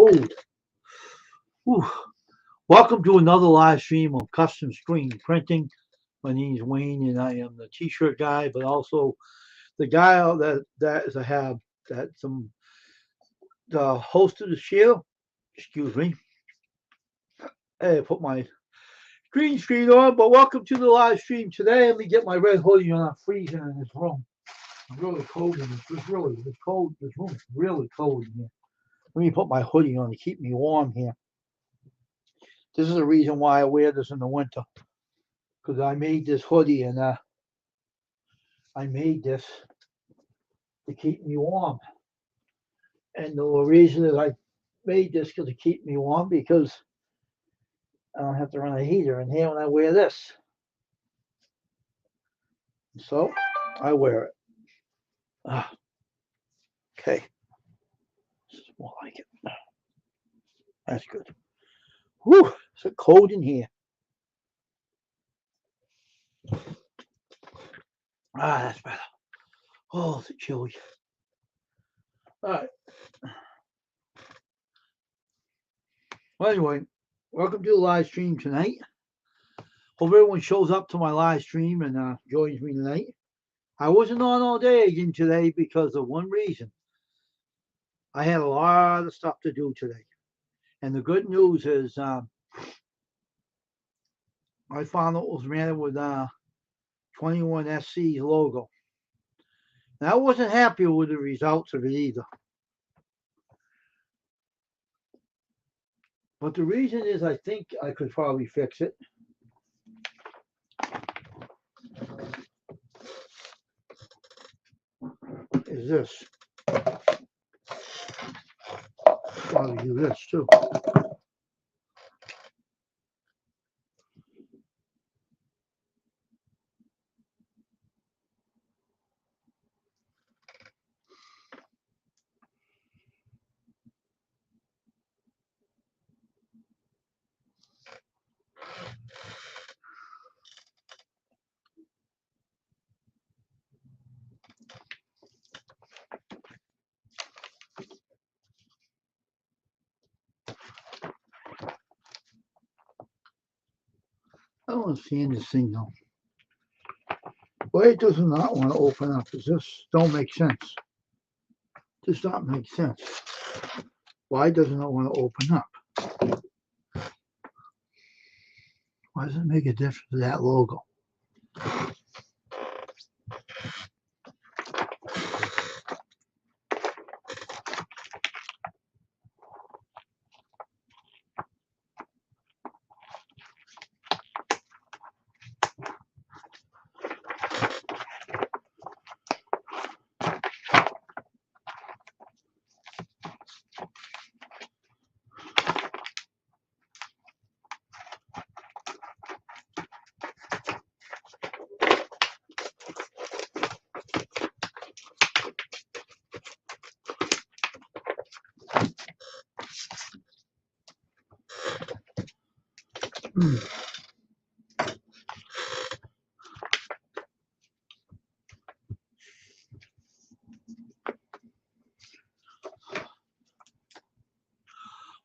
cold. Whew. Welcome to another live stream of custom screen printing. My name is Wayne, and I am the T-shirt guy, but also the guy that I have that the host of the show. Excuse me. Hey, I put my green screen on, but welcome to the live stream today. Let me get my red hoodie on. I'm freezing in this room. I'm really cold in this. It's cold. This room is really cold in here. Let me put my hoodie on to keep me warm here. This is the reason why I wear this in the winter, because I made this hoodie and I made this to keep me warm. And the reason that I made this to keep me warm because I don't have to run a heater in here when I wear this. So I wear it. Okay, this is more like it. That's good. Whew, it's so cold in here. That's better. Oh, it's chilly. All right. Well, anyway, welcome to the live stream tonight. Hope everyone shows up to my live stream and joins me tonight. I wasn't on all day again today because of one reason. I had a lot of stuff to do today. And the good news is I found out it was ran with 21SC's logo. And I wasn't happy with the results of it either. But the reason is I think I could probably fix it. Is this. Probably do this too. I don't understand this thing though. Why it does not want to open up? Is this don't make sense? Does not make sense. Why doesn't it want to open up? Why does it make a difference to that logo?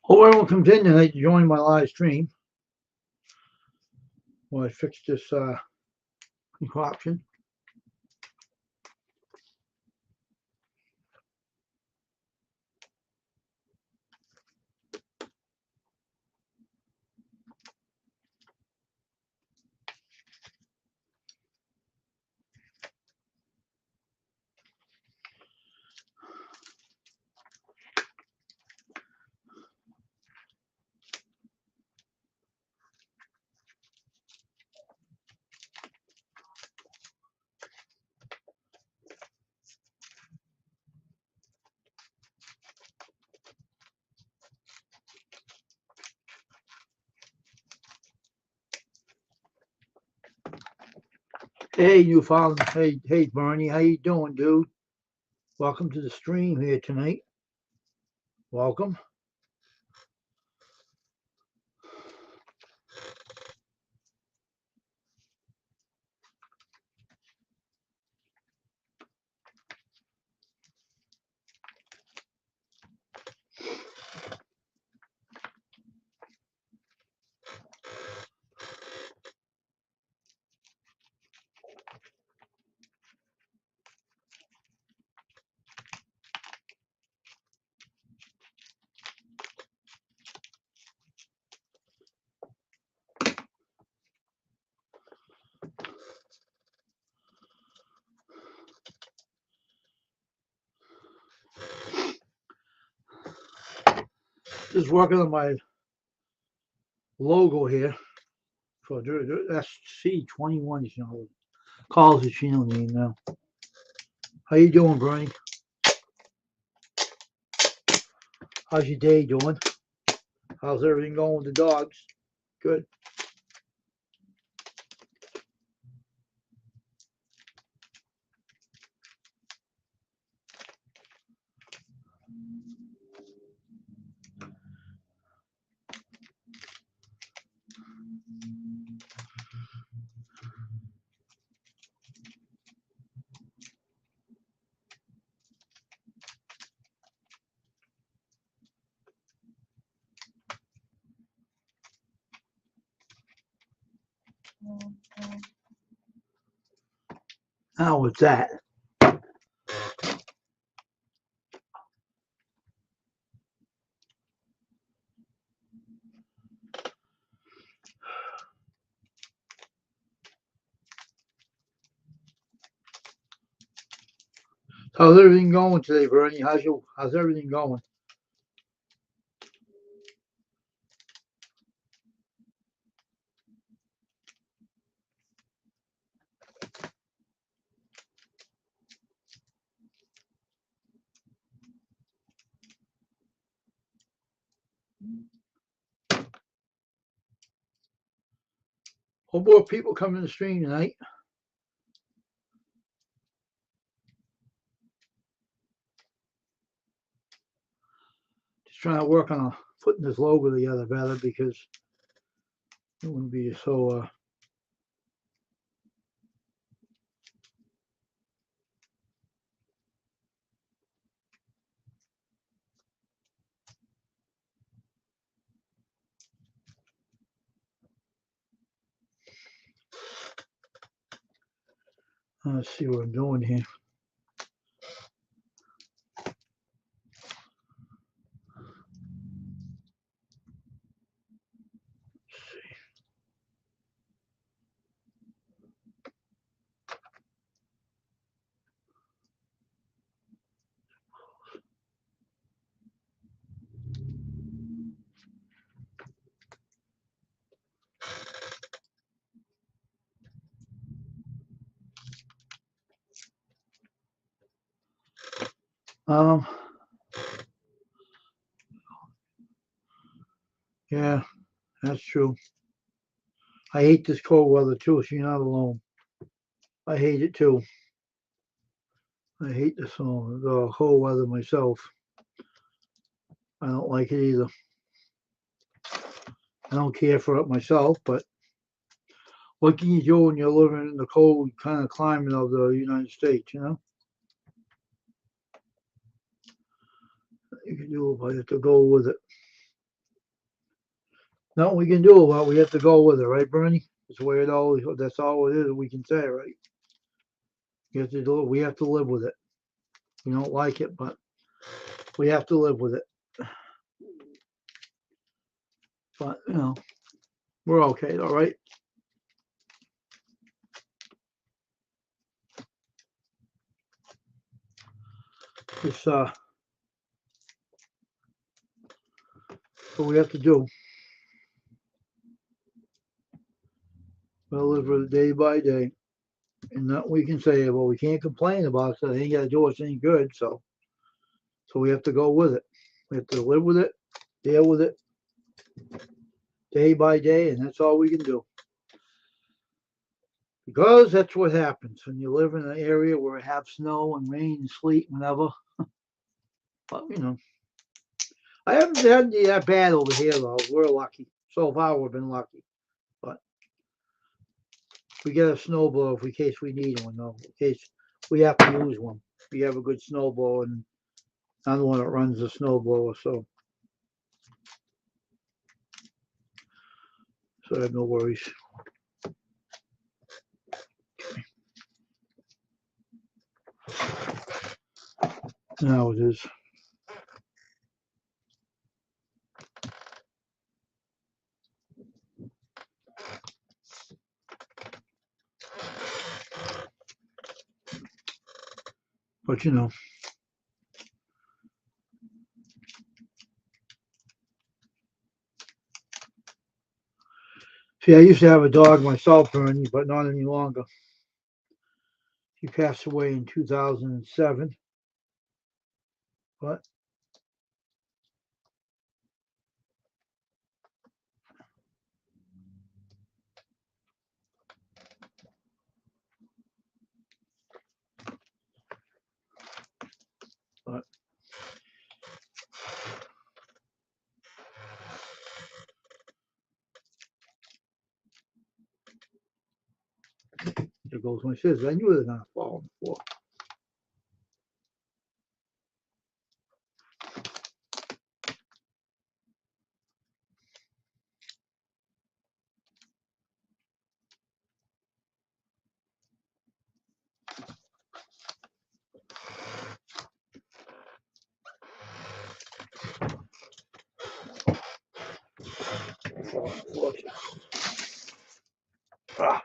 Hope everyone comes in tonight to join my live stream. While I fix this concoction. Hey, Newfoundland. Hey, Barney. How you doing, dude? Welcome to the stream here tonight. Welcome. Just working on my logo here for SC21. You know, calls the channel name now. How you doing, Bernie? How's your day doing? How's everything going with the dogs? Good. How was that? How's everything going today, Bernie? How's everything going? Hope more people come in the stream tonight. Just trying to work on putting this logo together better because it wouldn't be so. Let's see what I'm doing here. Yeah, that's true. I hate this cold weather too, so you're not alone. I hate it too. I hate the cold weather myself. I don't like it either. I don't care for it myself, but what can you do when you're living in the cold kind of climate of the United States, you know? You can do about it, have to go with it. Nothing we can do about it, we have to go with it, right, Bernie? That's the way it always, that's all it is, we can say, right? You have to do it, we have to live with it. We don't like it, but we have to live with it. But, you know, we're okay, all right? It's what we have to do. We'll live with it day by day. And nothing we can say, well, we can't complain about it. So they ain't got to do us any good. So we have to go with it. We have to live with it, deal with it day by day, and that's all we can do. Because that's what happens when you live in an area where it have snow and rain and sleet whenever. But, you know, I haven't had that bad over here, though. We're lucky. So far, we've been lucky. But we get a snowblower in case we need one, though. In case we have to use one. We have a good snowblower, and I'm the one that runs the snowblower, so I have no worries. Now it is. But you know, See, I used to have a dog myself, Bernie, but not any longer. She passed away in 2007. But but there goes my scissors. I knew they were gonna fall on the floor. Fall on the floor. Ah,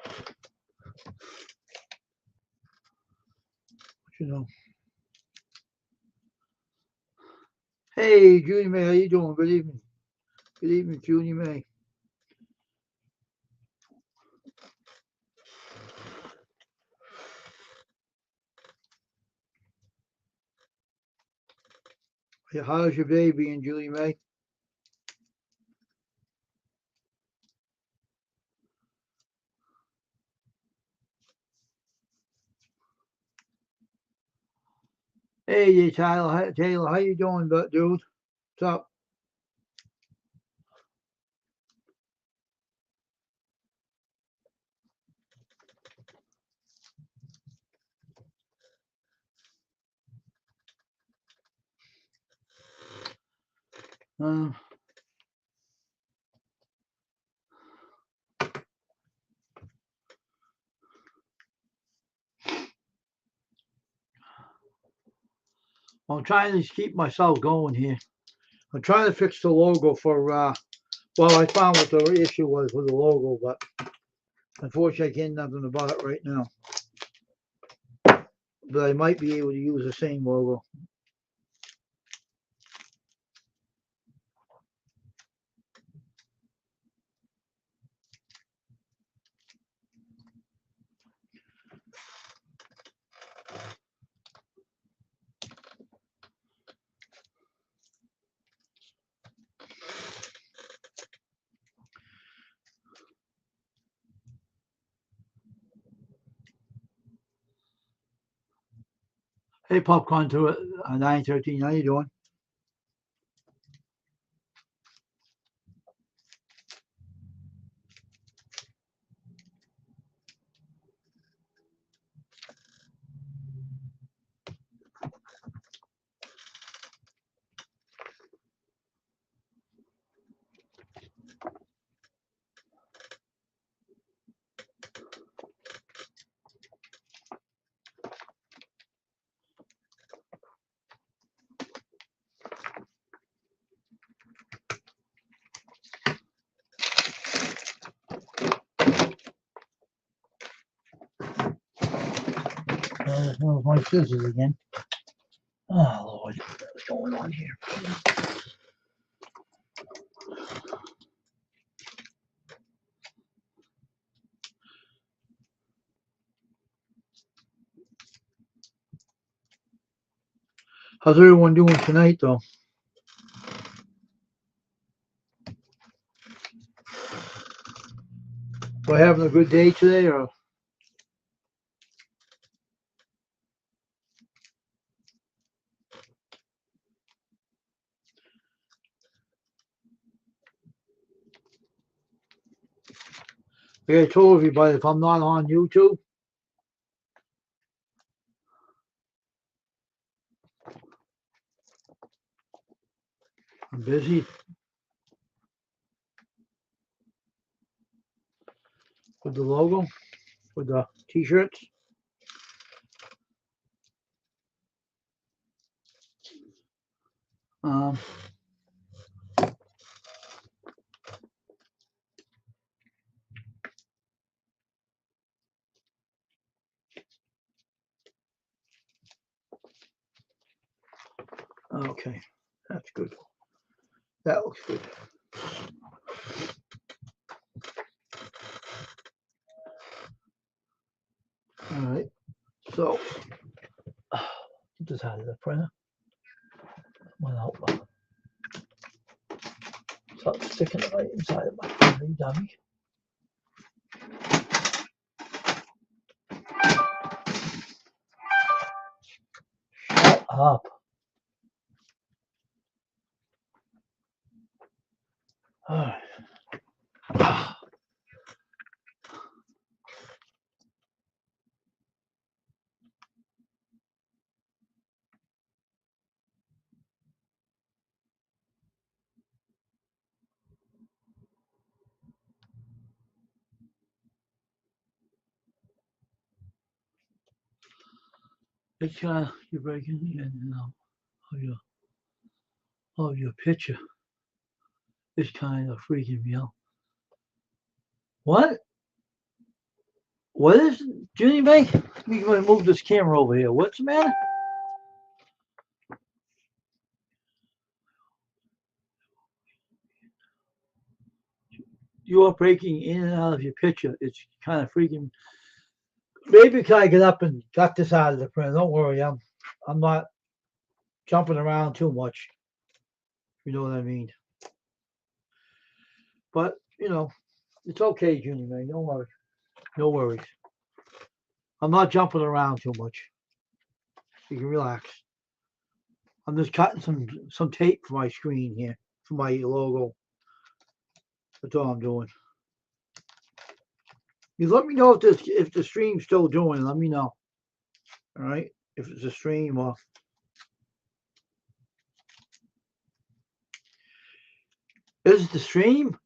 you know. Hey, Judy May, how you doing? Good evening. Good evening, Judy May. Hey, how's your day being, Judy May? Hey, Taylor, how you doing, dude? What's up? Uh, I'm trying to keep myself going here. I'm trying to fix the logo for, well, I found what the issue was with the logo, but unfortunately I can't do nothing about it right now. But I might be able to use the same logo. Hey, Popcorn to it, 913, how you doing? There's my scissors again. Oh, Lord, what's going on here? How's everyone doing tonight, though? We're having a good day today, or? Like I told everybody, if I'm not on YouTube, I'm busy with the logo, with the t-shirts. Um, okay, that's good. That looks good. So, get this out of the printer. One out. Something sticking right inside of my printer, you dummy. Shut up. All right. It's kind of, you're breaking the end now of your picture. It's kind of freaking me out. What? What is it, Junie May? Let me move this camera over here. What's the matter? You are breaking in and out of your picture. It's kind of freaking. Maybe can I get up and got this out of the print? Don't worry, I'm not jumping around too much. You know what I mean? But you know, it's okay, Junie May. Don't worry. No worries. I'm not jumping around too much. You can relax. I'm just cutting some tape for my screen here, for my logo. That's all I'm doing. You let me know if the stream's still doing. Let me know. All right, if it's a stream or. Is it the stream?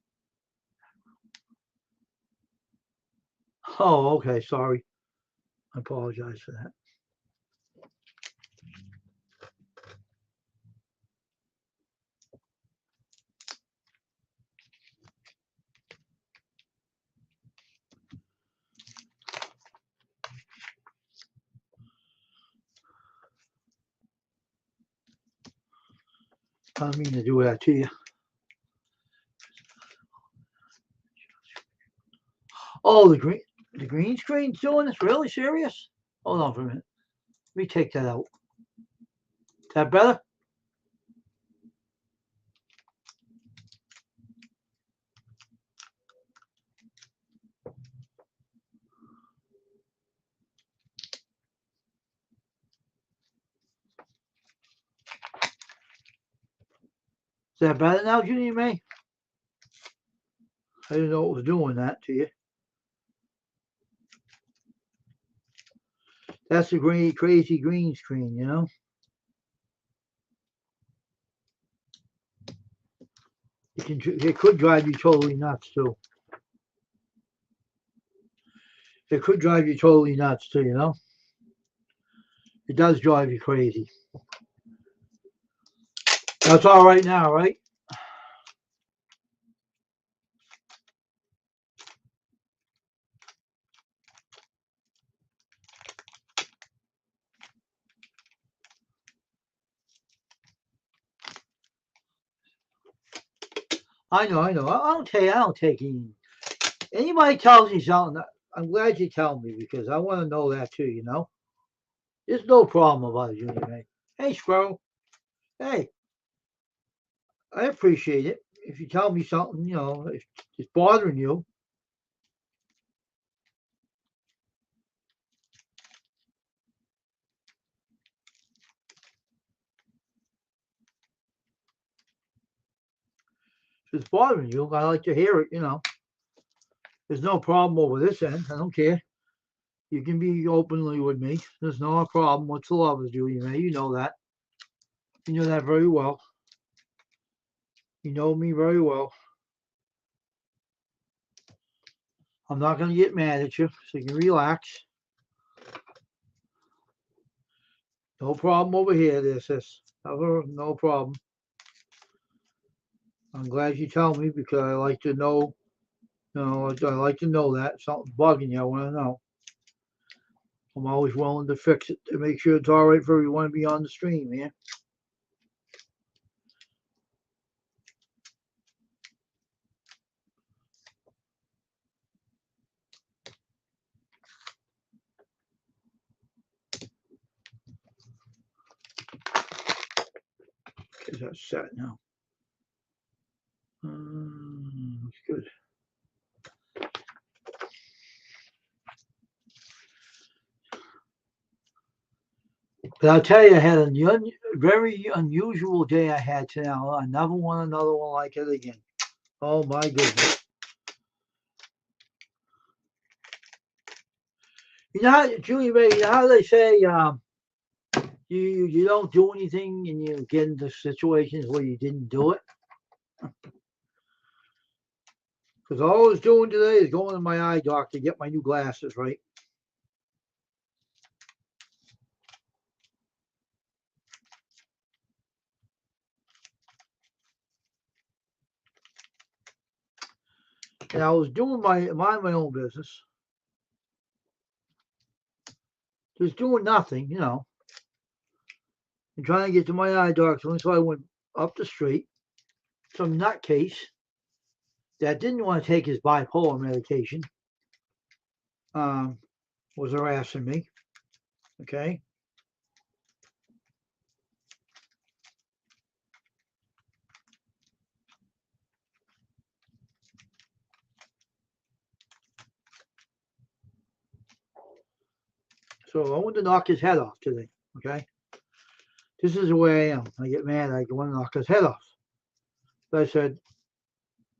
Oh, okay. Sorry. I apologize for that. I didn't mean to do that to you. Oh, the green screen's doing this? Really serious? Hold on for a minute. Let me take that out. Is that better? Is that better now, Junie May? I didn't know it was doing that to you. That's the crazy green screen, you know? It could drive you totally nuts, too. It could drive you totally nuts, too, you know? It does drive you crazy. That's all right now, right? I know. I don't take anybody tells you something. I'm glad you tell me because I want to know that too. You know, there's no problem about it, Junie May. Hey, Squirrel. Hey, I appreciate it. If you tell me something, you know, if it's bothering you, if it's bothering you, I like to hear it. You know, there's no problem over this end. I don't care. You can be openly with me. There's no problem whatsoever, Junie May. You know that. You know that very well. You know me very well. I'm not going to get mad at you, so you can relax. No problem over here, there, sis. No problem. I'm glad you tell me because I like to know. You know, I like to know that something's bugging you. I want to know. I'm always willing to fix it to make sure it's all right for everyone to be on the stream, man. that's set now. Looks good. But I'll tell you, I had a very unusual day I had today. I never want another one like it again. Oh my goodness. You know how, Julie Ray, you know how they say you don't do anything and you get into situations where you didn't do it? Because all I was doing today is going to my eye doctor to get my new glasses, right? And I was doing my own business. Just doing nothing, you know. And trying to get to my eye doctor. So I went up the street. Some nutcase that didn't want to take his bipolar medication was harassing me. Okay. So I want to knock his head off today. Okay. This is the way I am. I get mad. I want to knock his head off. But I said,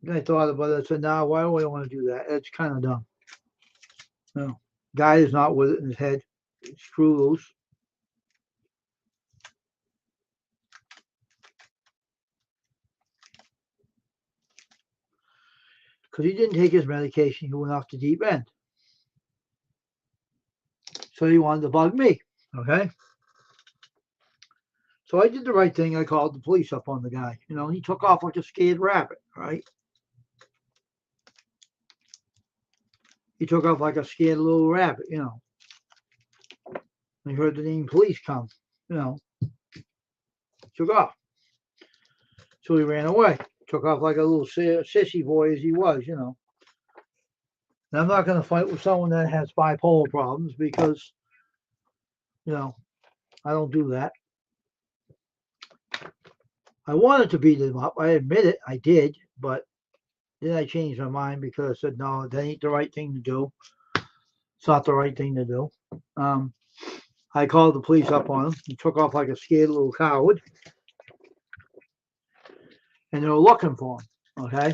then I thought about it. I said, nah, why do I want to do that? It's kind of dumb. No. Guy is not with it in his head. Screw loose. Because he didn't take his medication, he went off the deep end. So he wanted to bug me. Okay. So I did the right thing. I called the police up on the guy. You know, he took off like a scared rabbit, right? He took off like a scared little rabbit, you know. He heard the name police come, you know. Took off. So he ran away. Took off like a little sissy boy as he was, you know. And I'm not going to fight with someone that has bipolar problems because, you know, I don't do that. I wanted to beat him up. I admit it. I did. But then I changed my mind because I said, no, that ain't the right thing to do. It's not the right thing to do. I called the police up on him. He took off like a scared little coward. And they were looking for him. Okay.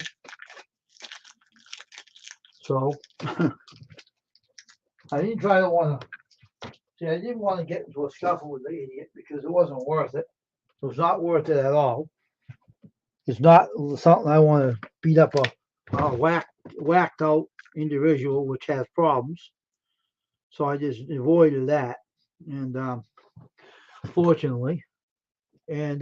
So I didn't try to want to. See, I didn't want to get into a scuffle with the idiot because it wasn't worth it. It was not worth it at all. It's not something I want to beat up a whacked out individual which has problems. So I just avoided that. And fortunately, and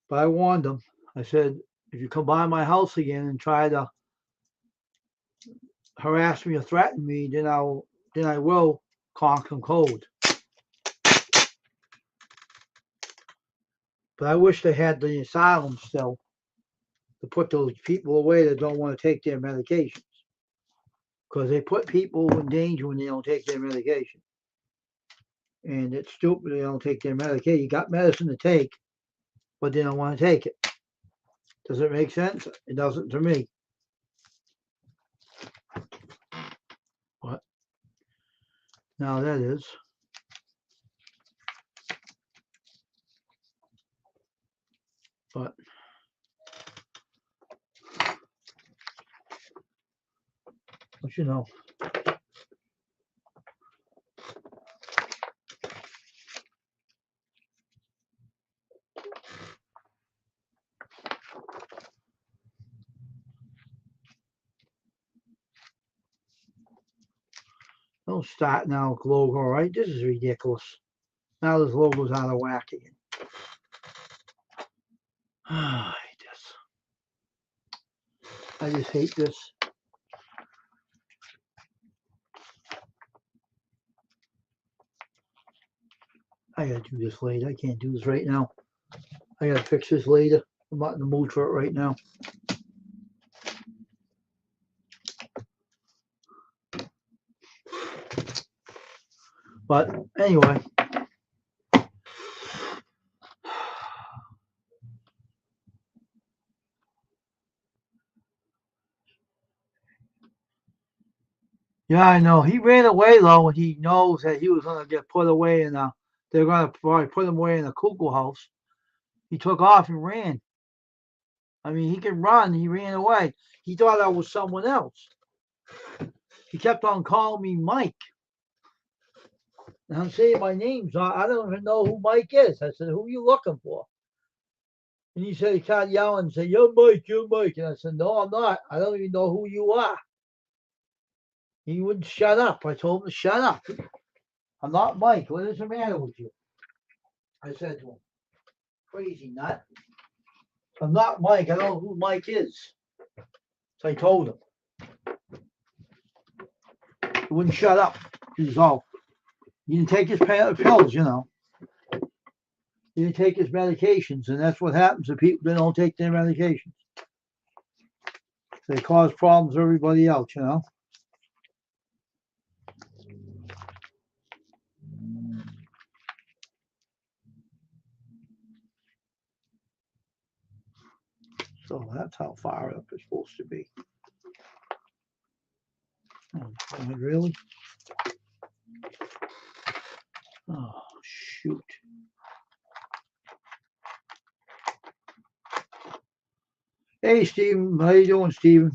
but I warned them. I said, if you come by my house again and try to harass me or threaten me, then I will conk some code. But I wish they had the asylum still to put those people away that don't want to take their medications. Because they put people in danger when they don't take their medication. And it's stupid they don't take their medication. You got medicine to take, but they don't want to take it. Does it make sense? It doesn't to me. What? Now that is. But you know. Don't start now, logo, right? This is ridiculous. Now this logo's out of whack again. I hate this. I just hate this. I gotta do this later. I can't do this right now. I gotta fix this later. I'm not in the mood for it right now. But anyway, Yeah, I know. He ran away though, and he knows that he was gonna get put away in a. They're gonna probably put him away in a cuckoo house. He took off and ran. I mean, he can run. He ran away. He thought I was someone else. He kept on calling me Mike. And I'm saying my name, so I don't even know who Mike is. I said, "Who are you looking for?" And he said, he started yelling and said, "You're Mike, you're Mike." And I said, "No, I'm not. I don't even know who you are." He wouldn't shut up. I told him to shut up. "I'm not Mike. What is the matter with you?" I said to him, "Crazy nut. I'm not Mike. I don't know who Mike is." So I told him. He wouldn't shut up. He was all, he didn't take his pills, you know. He didn't take his medications, and that's what happens to people that don't take their medications. They cause problems for everybody else, you know. So that's how far up it's supposed to be. Oh, really? Oh, shoot. Hey, Steven. How you doing, Steven?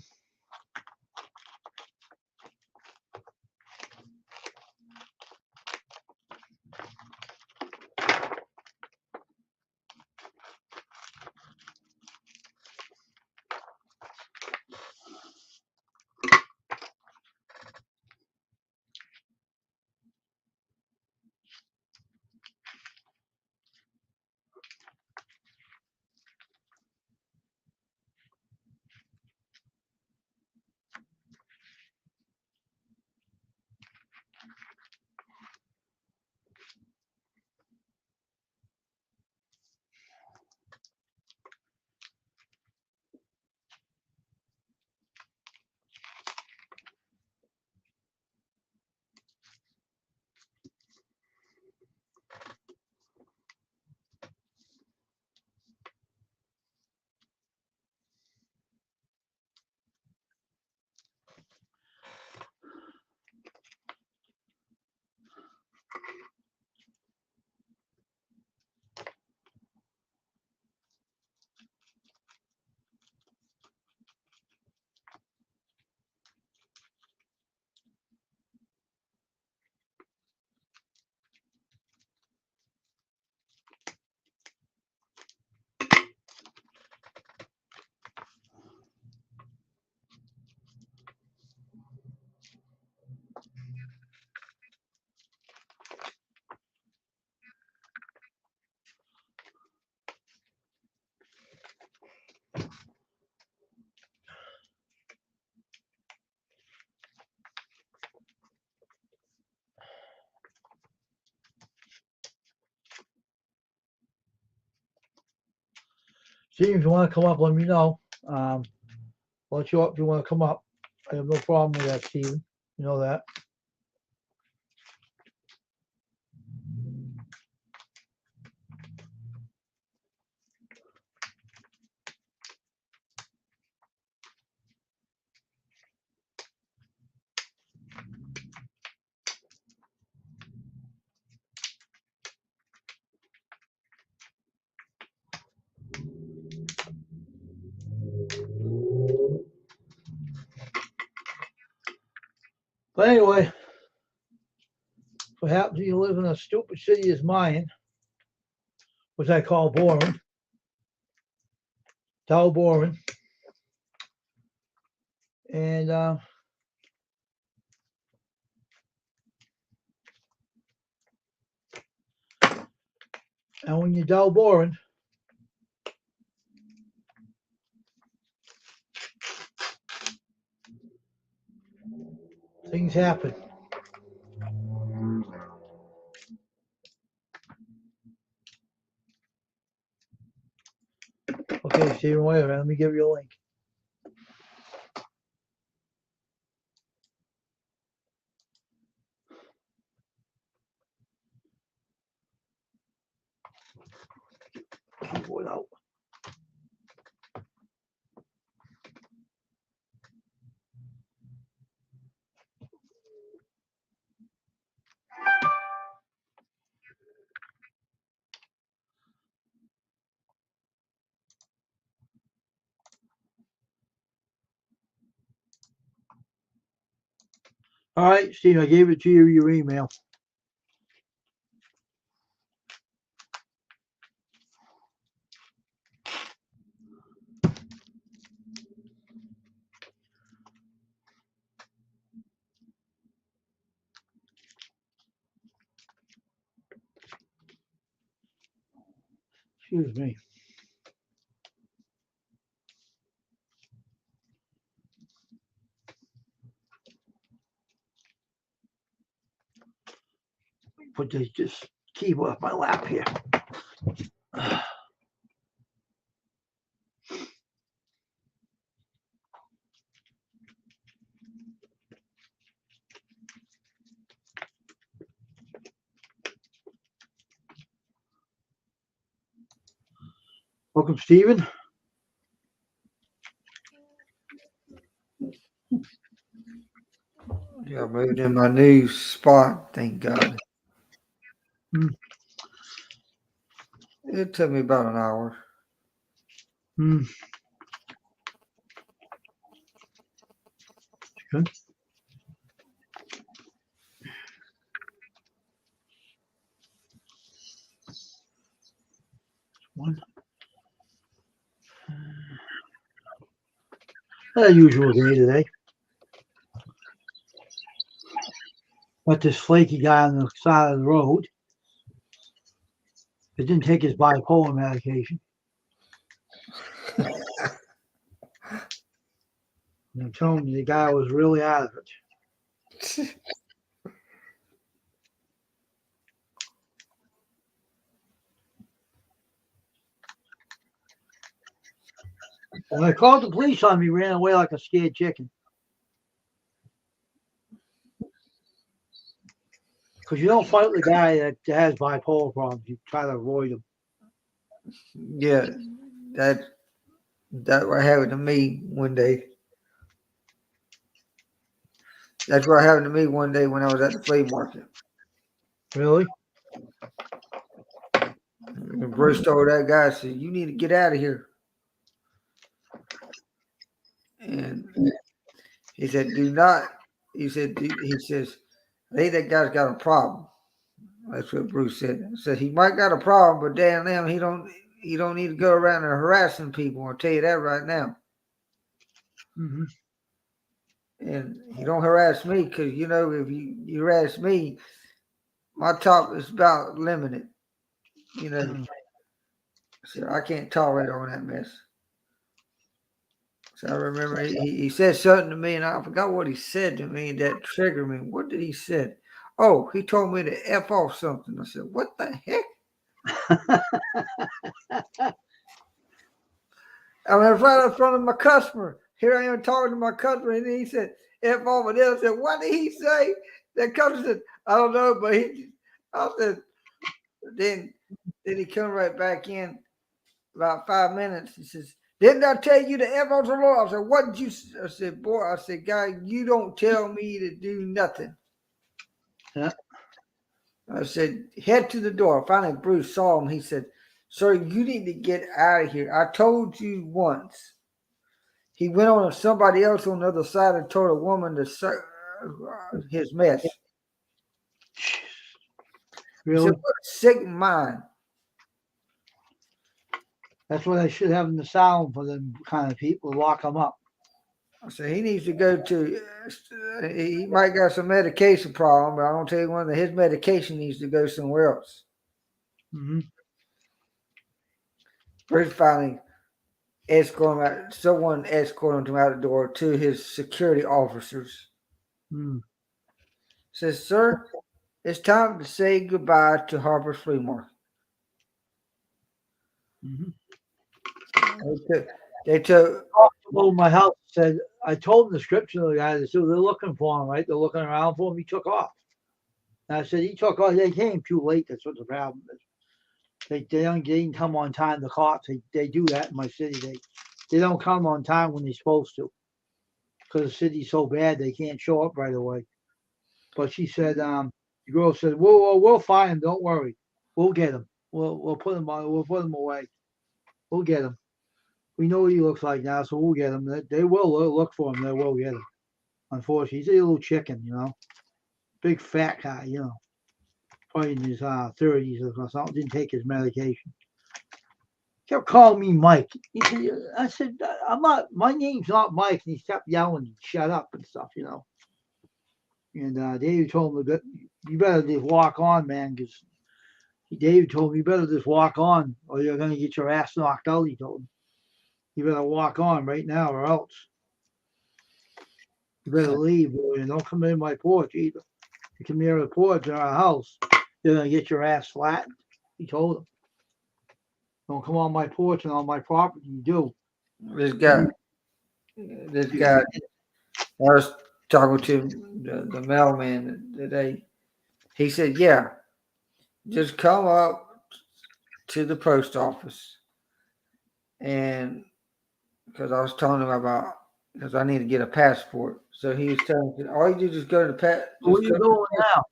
Steven, if you want to come up, let me know. I'll let you up if you want to come up. I have no problem with that, Steven. You know that. But anyway, what happens when you live in a stupid city as mine, which I call boring, dull boring, and when you're dull boring, things happen. Okay, Steven, wait a minute. Let me give you a link. Keyboard out. All right, Steve, I gave it to you, your email. Excuse me. Put this keyboard off my lap here. Welcome, Stephen. Yeah, I moved in my new spot, thank God. Hmm. It took me about an hour. Hmm. Good. One. A usual day today. Got this flaky guy on the side of the road. He didn't take his bipolar medication. And I'm telling you, the guy was really out of it. When I called the police on him, he ran away like a scared chicken. Because you don't fight the guy that has bipolar problems. You try to avoid him. Yeah, that that what happened to me one day. That's what happened to me one day when I was at the flea market. Really? And Bruce told that guy, said, "You need to get out of here." And he said, "Do not." He said, "He says, I think that guy's got a problem." That's what Bruce said. He said he might got a problem, but damn, he don't need to go around and harassing people. I'll tell you that right now. Mm-hmm. And he don't harass me because you know if you harass me, my talk is about limited. You know, Mm-hmm. so I can't tolerate all that mess. So I remember he said something to me, and I forgot what he said to me that triggered me. What did he say? Oh, he told me to f off something. I said, "What the heck?" I'm right in front of my customer. Here I am talking to my customer, and he said, F off. And then I said, what did he say? That customer said, I don't know, but I said, then he come right back in about 5 minutes. He says, didn't I tell you to F off the Lord? I said, what did you say? I said, boy, I said, guy, you don't tell me to do nothing. Yeah. I said, head to the door. Finally, Bruce saw him. He said, sir, you need to get out of here. I told you once. He went on to somebody else on the other side and told a woman to serve his mess. He said, Really? what a sick mind. That's what I should have in the asylum for them kind of people. Lock them up. I said, he needs to go to, he might got some medication problem, but I'm going to tell you one that his medication needs to go somewhere else. Mm-hmm. Bruce finally someone escorted him out the door to his security officers. Mm-hmm. Says, sir, it's time to say goodbye to Harper's Flea Market. Mm-hmm. They took Well, my house said, I told him the description of the guy. They said they're looking for him, right? They're looking around for him. He took off. And I said, he took off. They came too late. That's what the problem is. They didn't come on time. The cops, they do that in my city. They don't come on time when they're supposed to because the city's so bad they can't show up right away. But she said, the girl said, we'll find him. Don't worry. We'll get him. We'll put him on. We'll put him away. We'll get him. We know what he looks like now, so we'll get him. They will look for him. They will get him. unfortunately. He's a little chicken, big fat guy, probably in his 30s or something. Didn't take his medication. Kept calling me Mike. I said, I'm not. My name's not Mike. And he kept yelling, "Shut up" and stuff. And David told him, "You better just walk on, man," because David told me, "You better just walk on, or you're gonna get your ass knocked out." He told him, "You better walk on right now, or else you better leave, boy, and don't come in my porch either. You come near the porch in our house, you're gonna get your ass flattened." He told him, "Don't come on my porch and on my property. You do." This guy, I was talking to the mailman today. He said, "Yeah, just come up to the post office," and because I was telling him about because I need to get a passport. So he was telling me, all you do is go to the Where you going now?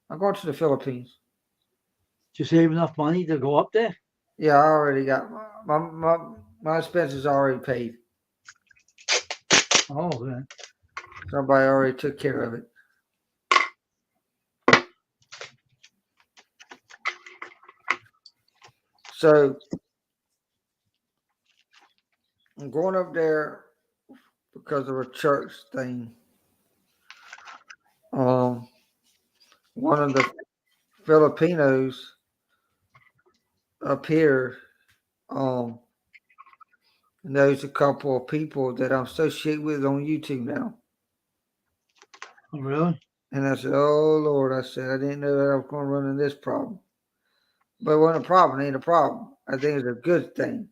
I'm going to the Philippines. Did you save enough money to go up there? Yeah, I already got my expenses already paid. Oh, man. Somebody already took care of it. So I'm going up there because of a church thing. One of the Filipinos up here knows a couple of people that I'm associated with on YouTube now. Oh, really? And I said, "Oh Lord," I said, "I didn't know that I was going to run into this problem." But it wasn't a problem. It ain't a problem. I think it's a good thing.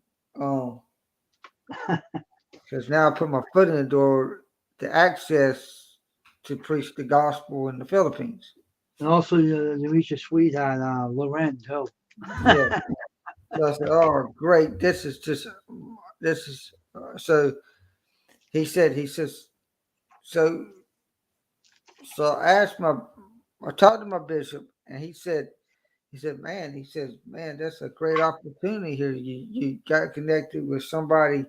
Because now I put my foot in the door to access to preach the gospel in the Philippines. And also, you meet your sweetheart, Loren, too. Yeah. So I said, "Oh, great. This is." So he says, so, I talked to my bishop and he said, man, that's a great opportunity here. You got connected with somebody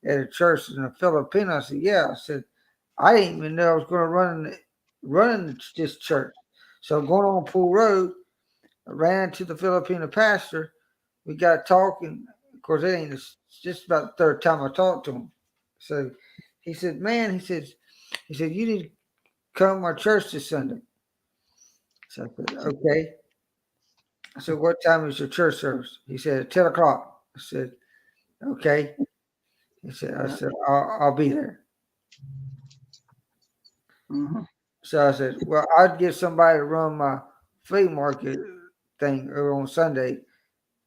at a church in the Philippines. I said, "Yeah." I said, "I didn't even know I was going to run this church." So I'm going on Pool Road. I ran into the Filipino pastor. We got talking. Of course, it's just about the third time I talked to him. So he said, "Man," "you need to come to my church this Sunday." So I said, "Okay." I said, "What time is your church service?" He said, 10 o'clock. I said, "Okay." I said, I'll be there. Mm-hmm. So I said, "Well, I'd get somebody to run my flea market thing on Sunday,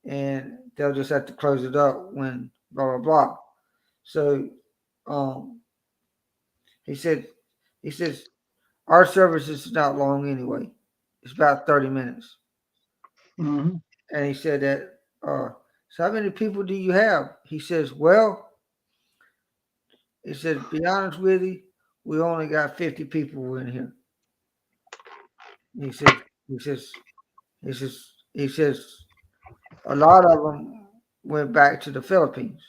and they'll just have to close it up when blah blah blah." So, um, he said, he says, "Our service is not long anyway. It's about 30 minutes." Mm-hmm. And he said that, "So how many people do you have?" He says, "Well," he says, "be honest with you, we only got 50 people in here." He says, he says, he says, "A lot of them went back to the Philippines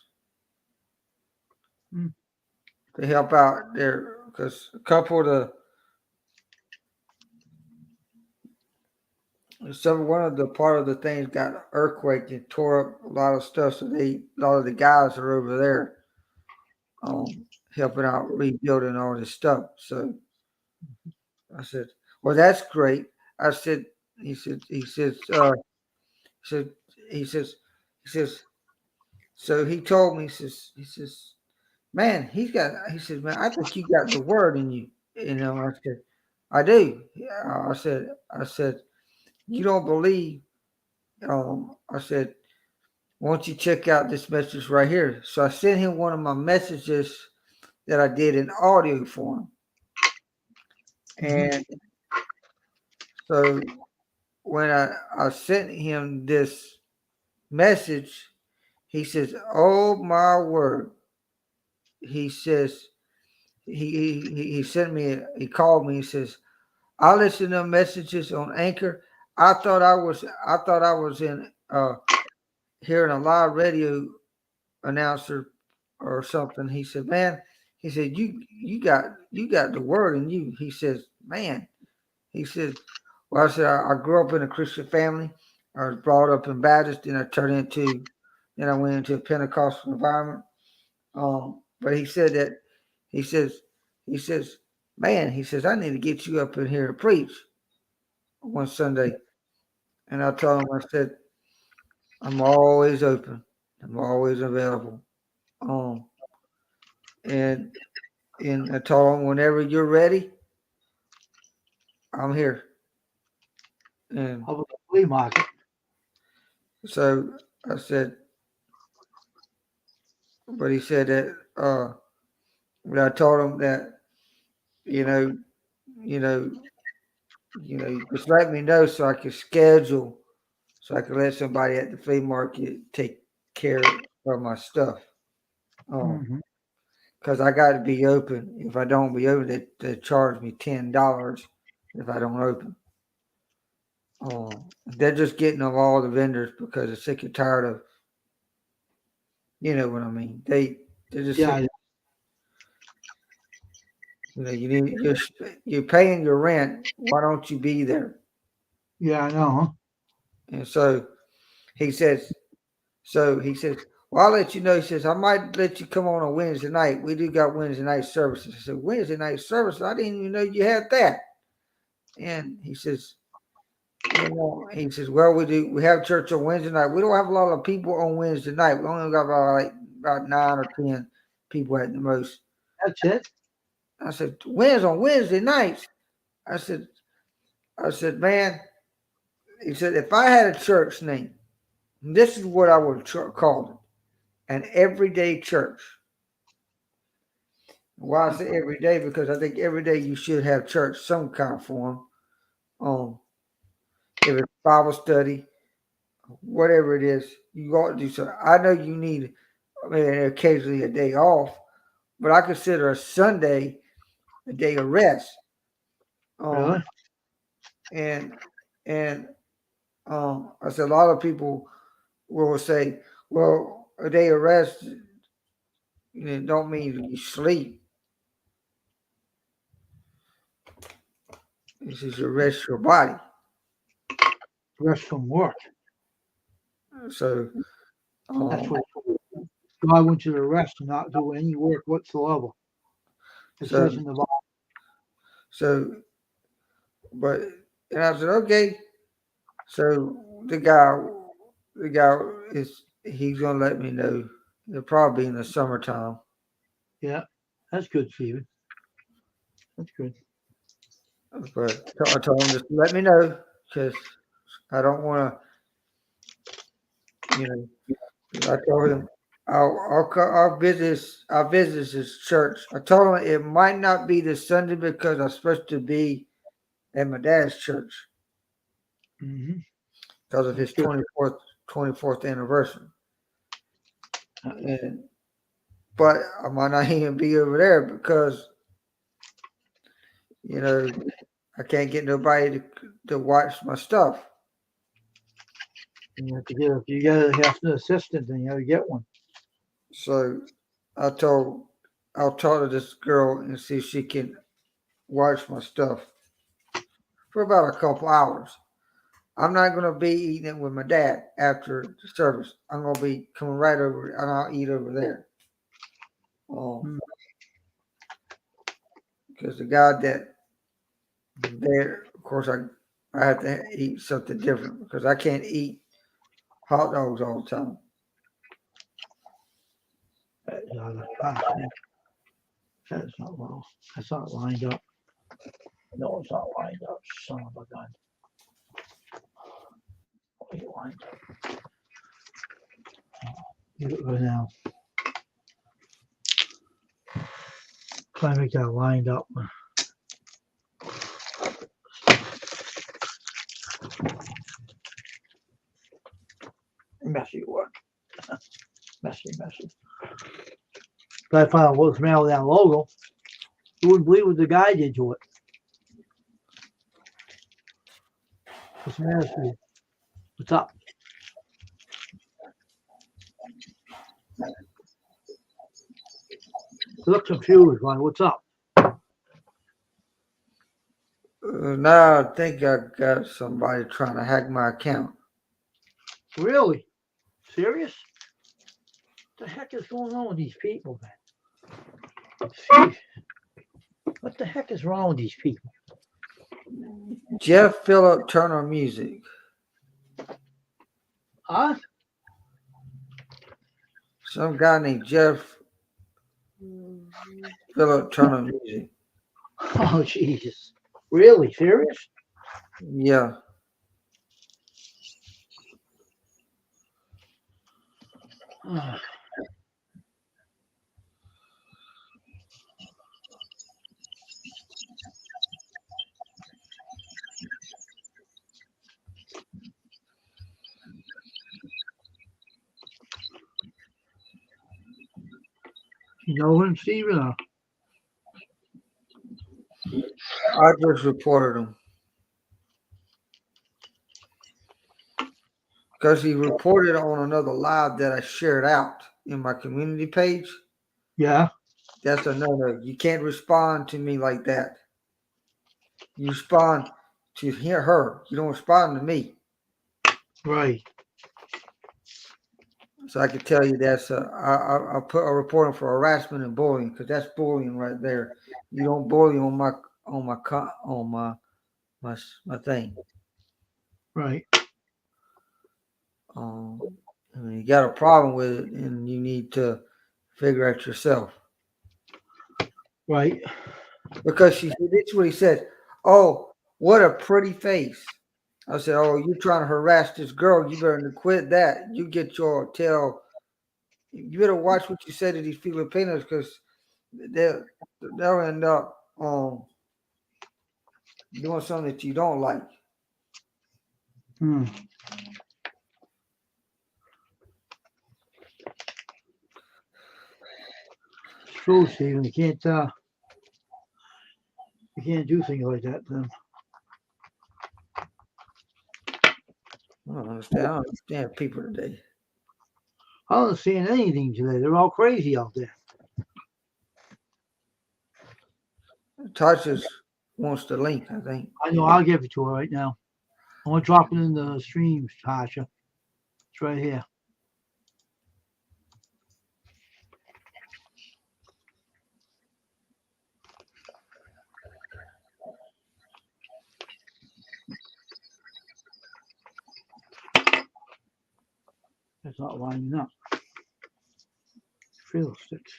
to help out there because a couple of one of the part of the things got an earthquake and tore up a lot of stuff. So a lot of the guys are over there helping out rebuilding all this stuff." So I said, "Well, that's great." I said, he said, he says, he said, he says, he says, so he told me, he says, "Man, he says, man, I think you got the word in you." I said, "I do." Yeah, I said, "You don't believe." I said, "Why don't you check out this message right here?" So I sent him one of my messages that I did in audio form. And so when I sent him this message, he says, "Oh my word." He says, he sent me, he called me, he says, "I listen to messages on Anchor. I thought I was in hearing a live radio announcer or something." He said, "Man," he said, you got the word in you. He says, man, he says, well, I said, I grew up in a Christian family. I was brought up in Baptist, then I went into a Pentecostal environment. But he said that, he says, man, he says, I need to get you up in here to preach one Sunday. And I told him, I said, I'm always open. I'm always available. Um, and I told him, whenever you're ready, I'm here. And How about the flea market? so I said, but he said that, when I told him that, you know, you know, just let me know so I could schedule, so I could let somebody at the flea market take care of my stuff. Mm-hmm. Because I got to be open. If I don't be open, they charge me $10 if I don't open. They're just getting of all the vendors because they're sick and tired of, you know what I mean. They're just sick. Yeah, You're paying your rent. Why don't you be there? yeah, I know. And so he says, well, I'll let you know. He says, I might let you come on Wednesday night. We do got Wednesday night services. I said, Wednesday night services? I didn't even know you had that. And he says, well, we have church on Wednesday night. We don't have a lot of people on Wednesday night. We only got about 9 or 10 people at the most. That's it. I said, when's on Wednesday nights? I said, man, he said, if I had a church name, this is what I would call it, an everyday church. Why I say every day? Because I think every day you should have church some kind of form. If it's Bible study, whatever it is, you ought to do something. I know you need, occasionally a day off, but I consider a Sunday a day of rest. Really? And I said a lot of people will say, well, a day of rest don't mean you sleep. This is to rest your body. Rest from work. So That's what God wants you to rest and not do any work whatsoever. It so says in the Bible. so but and I said, okay. So the guy he's gonna let me know. It'll probably be in the summertime. Yeah, that's good, Stephen. That's good. But I told him just let me know because I don't want to, I told him I'll visit his church. I told him it might not be this Sunday because I'm supposed to be at my dad's church Mm-hmm. because of That's his good. 24th anniversary. But I might not even be over there because I can't get nobody to watch my stuff. You have to get if you have an assistant, then you have to get one. So I'll talk to this girl and see if she can watch my stuff for about a couple hours. I'm not gonna be eating it with my dad after the service. I'm gonna be coming right over and I'll eat over there. Because the guy that there, of course, I have to eat something different because I can't eat hot dogs all the time. That's not well. That's not lined up. No, it's not lined up. Son of a gun. Get it lined up. Get it right now. Try to make that lined up. Messy work. Messy. But I found out what's the matter with that logo. You wouldn't believe what the guy did to it. What's the matter with you? What's up? Look confused, like, what's up? Now I think I got somebody trying to hack my account. Really? Serious? What the heck is going on with these people, man? Jeez. What the heck is wrong with these people? Jeff Phillip Turner Music. Huh? Some guy named Jeff Phillip Turner Music. Oh, Jesus. Really? Serious? Yeah. Ah, you know him, Steven? I just reported him. Because he reported on another live that I shared out in my community page. Yeah. That's a no-no. You can't respond to me like that. You respond to her. You don't respond to me. Right. So I can tell you that's I put a report him for harassment and bullying because that's bullying right there. You don't bully on my thing. Right. I mean, you got a problem with it, and you need to figure out yourself. Right. Because this is what he said. Oh, what a pretty face. I said, oh, you're trying to harass this girl. You better quit that. You get your tail. You better watch what you say to these Filipinos because they'll end up doing something that you don't like. Hmm. It's true, Steven. You can't do things like that to them. I don't understand people today. I don't understand anything today. They're all crazy out there. Tasha wants the link, I think. I know. I'll give it to her right now. I'm going to drop it in the stream, Tasha. It's right here. It's not lining up. Fiddlesticks.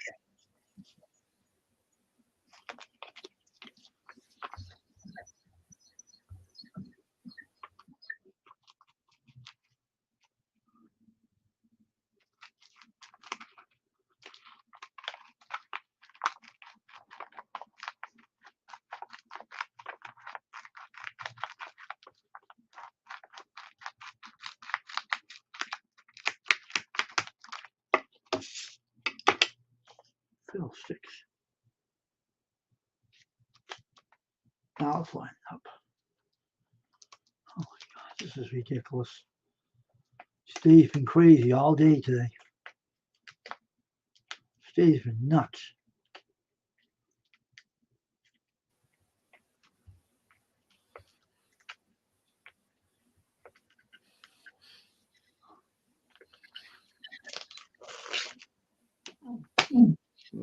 Fiddlesticks. Now it's lining up. Oh my God, this is ridiculous. Steve's been crazy all day today. Steve's been nuts.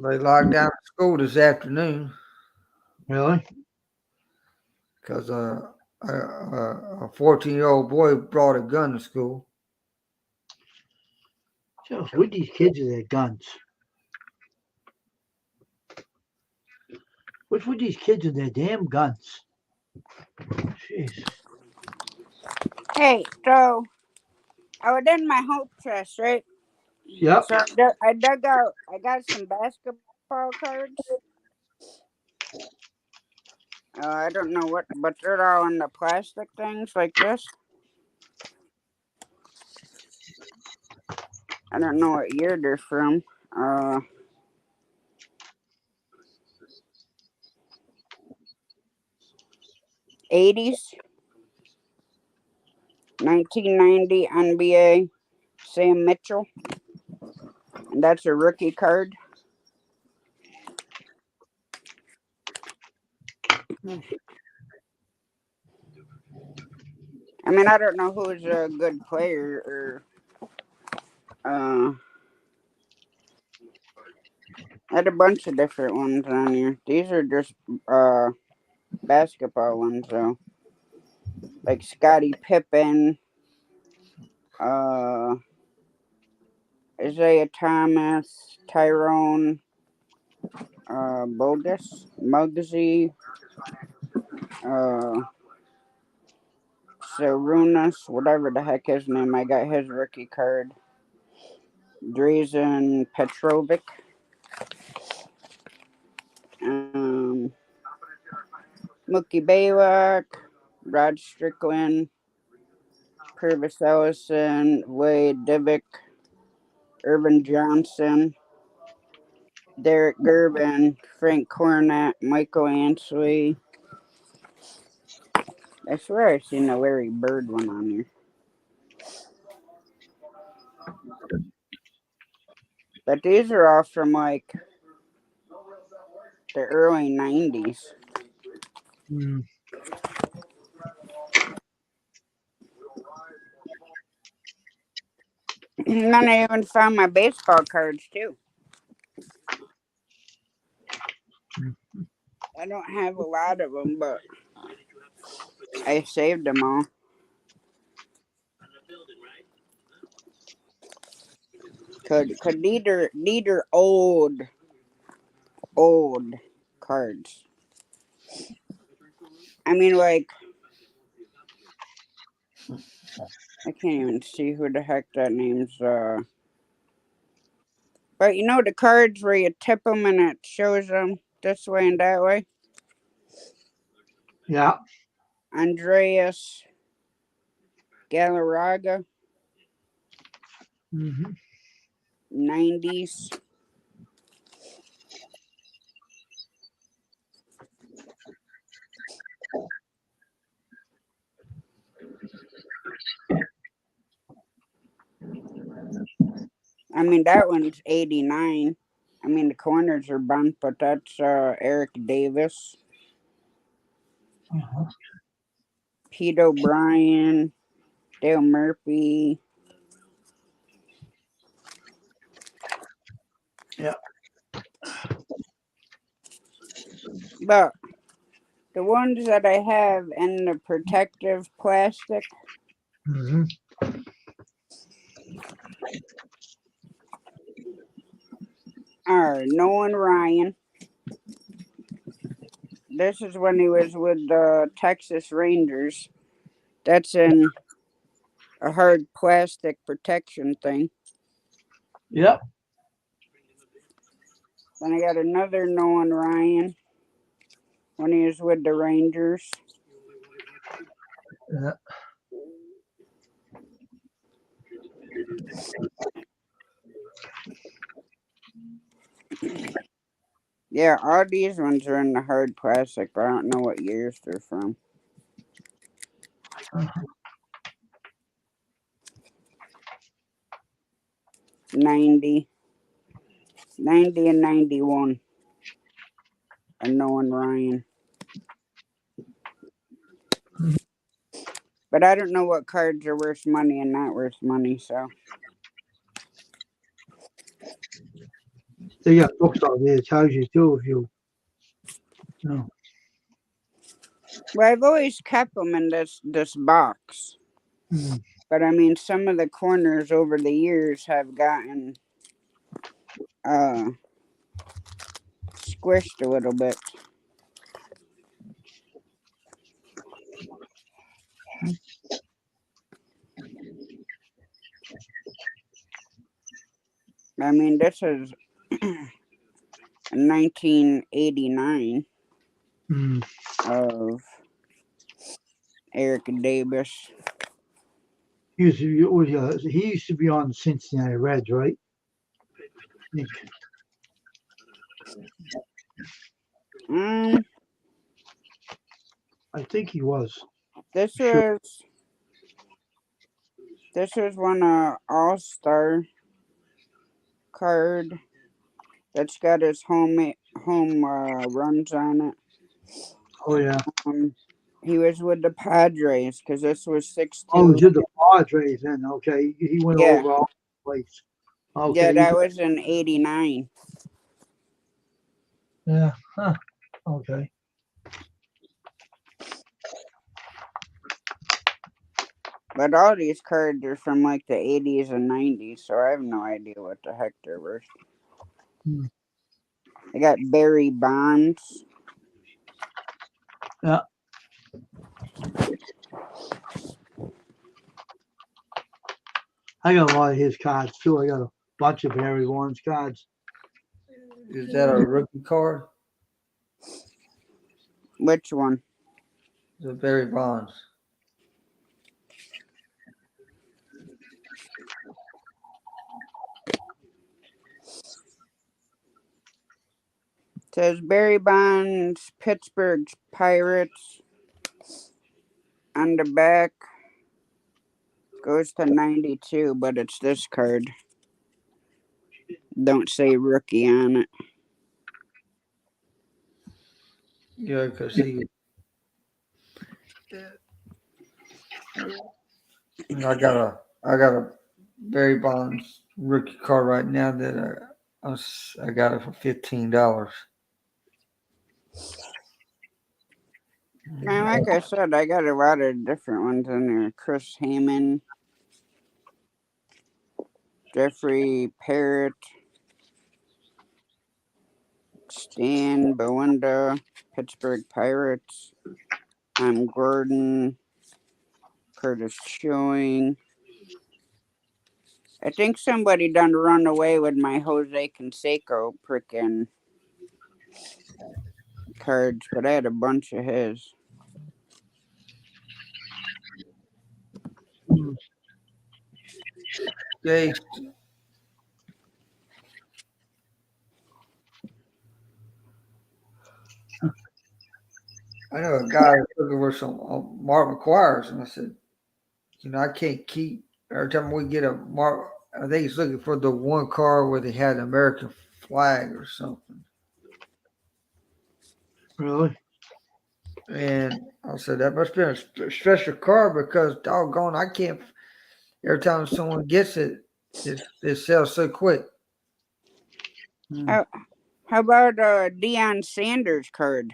They locked down school this afternoon Really? because a 14-year-old boy brought a gun to school. Just with these kids and their guns. What's with these kids and their damn guns? Jeez. Hey, so I was in my hope chest, right? Yep. So I dug out. I got some basketball cards. I don't know what, but they're all in the plastic things like this. I don't know what year they're from. 80s, 1990 NBA, Sam Mitchell, and that's a rookie card. I mean, I don't know who's a good player or I had a bunch of different ones on here. These are just basketball ones though. Like Scottie Pippen, uh Isaiah Thomas, Tyrone, Muggsy, uh Sarunas, whatever the heck his name. I got his rookie card. Drazen Petrovic. Um, Mookie Baylock, Rod Strickland, Purvis Ellison, Wade Divick, Irvin Johnson, Derek Gervin, Frank Cornett, Michael Ansley. I swear I've seen a Larry Bird one on here. But these are all from like the early 90s. Mm. And then I even found my baseball cards too. I don't have a lot of them, but I saved them all. Could these are old cards. I mean, like, I can't even see who the heck that name's. But you know the cards where you tip them and it shows them this way and that way. Yeah. Andreas Galarraga, Mm-hmm. 90s. I mean, that one's 89. I mean, the corners are bent, but that's Eric Davis, Uh-huh. Pete O'Brien, Dale Murphy. Yeah. But the ones that I have in the protective plastic Mm-hmm. are Nolan Ryan. This is when he was with the Texas Rangers. That's in a hard plastic protection thing. Yep. Then I got another Nolan Ryan when he was with the Rangers. Yeah. Yeah, all these ones are in the hard plastic, but I don't know what years they're from. Uh-huh. 90, 90 and 91. And Nolan Ryan. Mhm. But I don't know what cards are worth money and not worth money, so. They got books out there that tells you too if you know. Well, I've always kept them in this box. Mm. But I mean, some of the corners over the years have gotten squished a little bit. I mean, this is 1989 Mm. of Eric Davis. He used to be on the Cincinnati Reds, right? Um, I think he was. this Sure. was one All-Star card that's got his home runs on it. Oh yeah. He was with the Padres because this was 6-2. Oh, he's in the Padres then. Okay, he went Yeah. over all the place. Okay. Yeah, that was in '89. Yeah. Huh. Okay. But all these cards are from like the 80s and 90s, so I have no idea what the heck they're worth. Hmm. I got Barry Bonds. Yeah. I got a lot of his cards too. I got a bunch of Barry Bonds cards. Is that a rookie card? Which one? The Barry Bonds. It says Barry Bonds, Pittsburgh Pirates. On the back goes to 92, but it's this card. Don't say rookie on it. Yeah, because he. I got a Barry Bonds rookie card right now that I got it for $15. And like I said, I got a lot of different ones in there. Chris Hammond, Jeffrey Parrott, Stan Belinda, Pittsburgh Pirates. I'm Gordon, Curtis Schilling. I think somebody done run away with my Jose Canseco frickin' cards, but I had a bunch of his. Okay. I know a guy looking for some Mark McGuire's, and I said, I can't keep. Every time we get a Mark, I think he's looking for the one car where they had an American flag or something. Really? And I said that must be a special car because doggone, I can't. Every time someone gets it, it sells so quick. How about Deion Sanders card?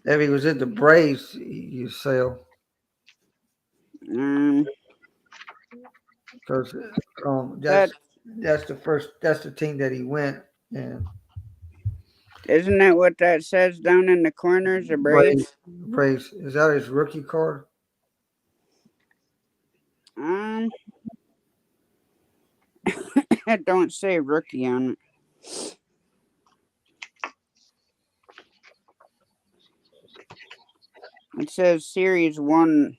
If he was at the Braves, you sell because that's the team that he went and. Isn't that what that says down in the corners? The Braves. Braves. Is that his rookie card? It don't say rookie on it. It says Series 1,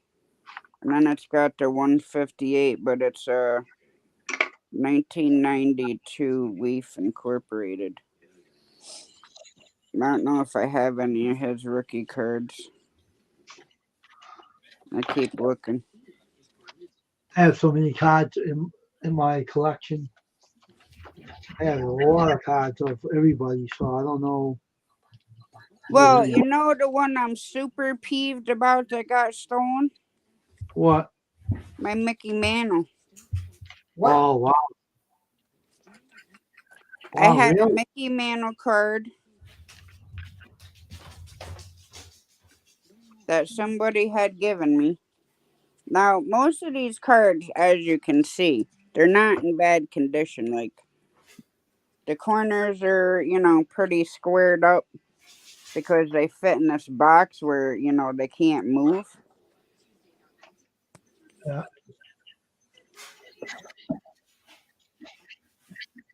and then it's got the 158, but it's 1992 Leaf Incorporated. I don't know if I have any of his rookie cards. I keep looking. I have so many cards in my collection. I have a lot of cards of everybody, so I don't know. Well, you know the one I'm super peeved about that got stolen? What? My Mickey Mantle. What? Oh wow! I had really? a Mickey Mantle card that somebody had given me. Now, most of these cards, as you can see, they're not in bad condition. Like, the corners are, pretty squared up because they fit in this box where, they can't move. Yeah.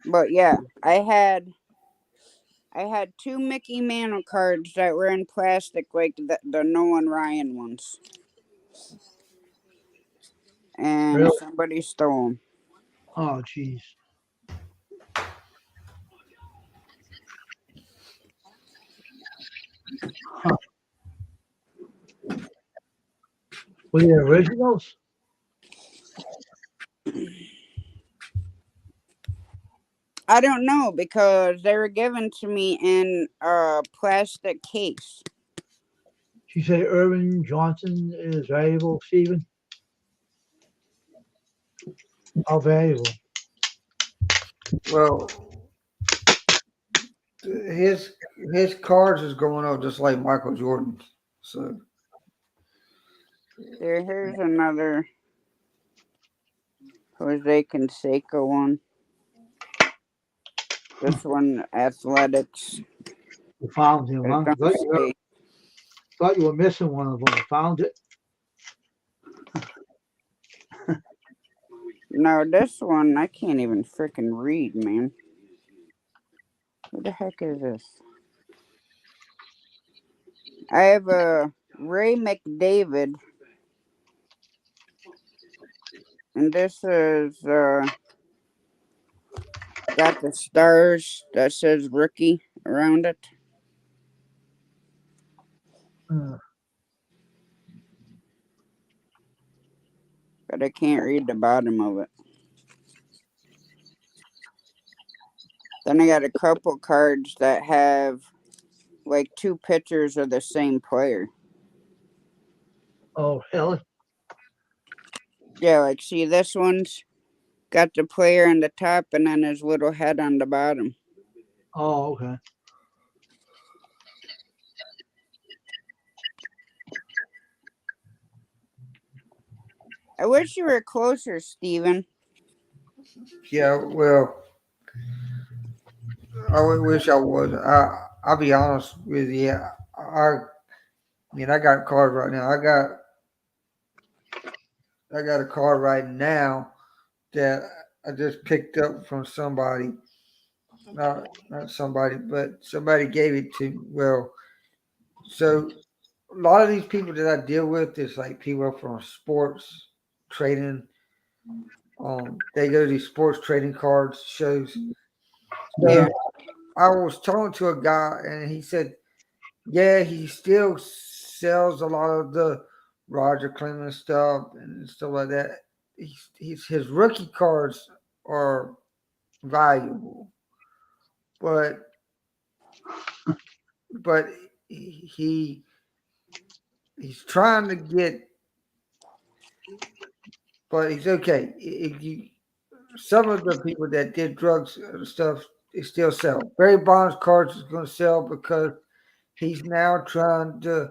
But yeah, I had 2 Mickey Mantle cards that were in plastic, like the Nolan Ryan ones. And Really? somebody stole them. Oh jeez. Huh. Were they originals? I don't know because they were given to me in a plastic case. She say Irvin Johnson is valuable, Stephen. How valuable? Well, his his cards is going up just like Michael Jordan's. So Here's another Jose Canseco one. This one, athletics. You found him, But it huh? don't say. Thought you were missing one of them. You found it. No, this one I can't even freaking read, man. What the heck is this? I have a Ray McDavid, and this is got the stars that says rookie around it. Uh, But I can't read the bottom of it. Then I got a couple cards that have like two pictures of the same player. oh, really? Yeah, like see this one's got the player on the top and then his little head on the bottom. Oh, okay. I wish you were closer, Steven. yeah, well, wish I was. I'll be honest with you. I mean, I got cards right now. I got a card right now that I just picked up from somebody. Not somebody, but somebody gave it to me. Well, so a lot of these people that I deal with is like people from sports trading. They go to these sports trading cards shows. So Yeah. I was talking to a guy, and he said, "Yeah, he still sells a lot of the Roger Clemens stuff and stuff like that. His rookie cards are valuable, but but he he's trying to get, but he's okay. If you some of the people that did drugs and stuff, they still sell. Barry Bonds cards is going to sell because he's now trying to.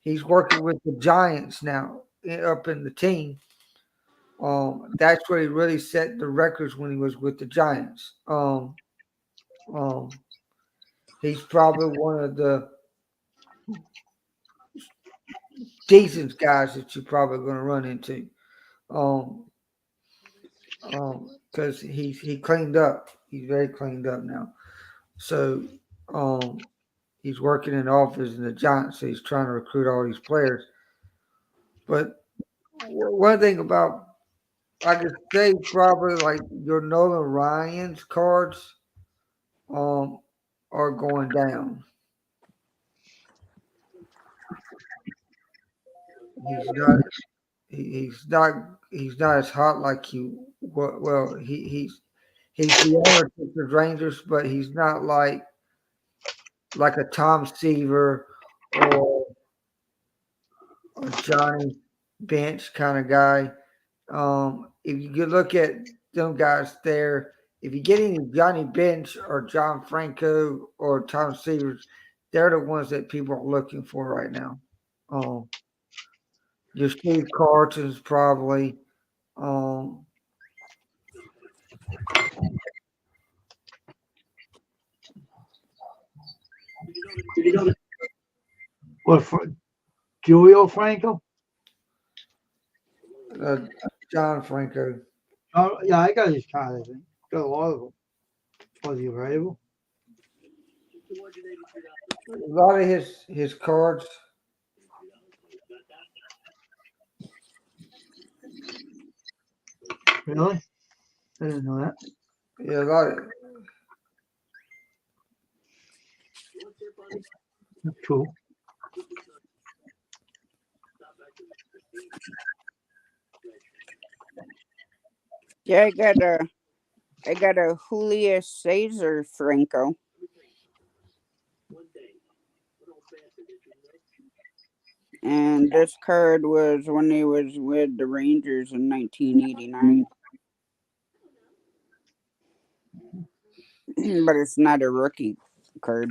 He's working with the Giants now up in the team. That's where he really set the records when he was with the Giants. Um, he's probably one of the decent guys that you're probably going to run into. Um, because he cleaned up. He's very cleaned up now. So, he's working in the office in the Giants. So he's trying to recruit all these players. But one thing about I could say probably like your Nolan Ryan's cards, um, are going down. He's not. He's not as hot like he. Well, he's the owner of the Rangers, but he's not like a Tom Seaver or a Johnny Bench kind of guy. If you could look at them guys there, if you get any Johnny Bench or John Franco or Tom Severs, they're the ones that people are looking for right now. Um, your Steve Carlton's probably. Um, What for? Julio Franco? uh, John Franco. Oh, yeah, I got his card. I think got a lot of them. Was he available? A lot of his cards. Really? I didn't know that. Yeah, a lot of That's cool. Yeah, I got a I got a Julius Caesar Franco. And this card was when he was with the Rangers in 1989. But it's not a rookie card.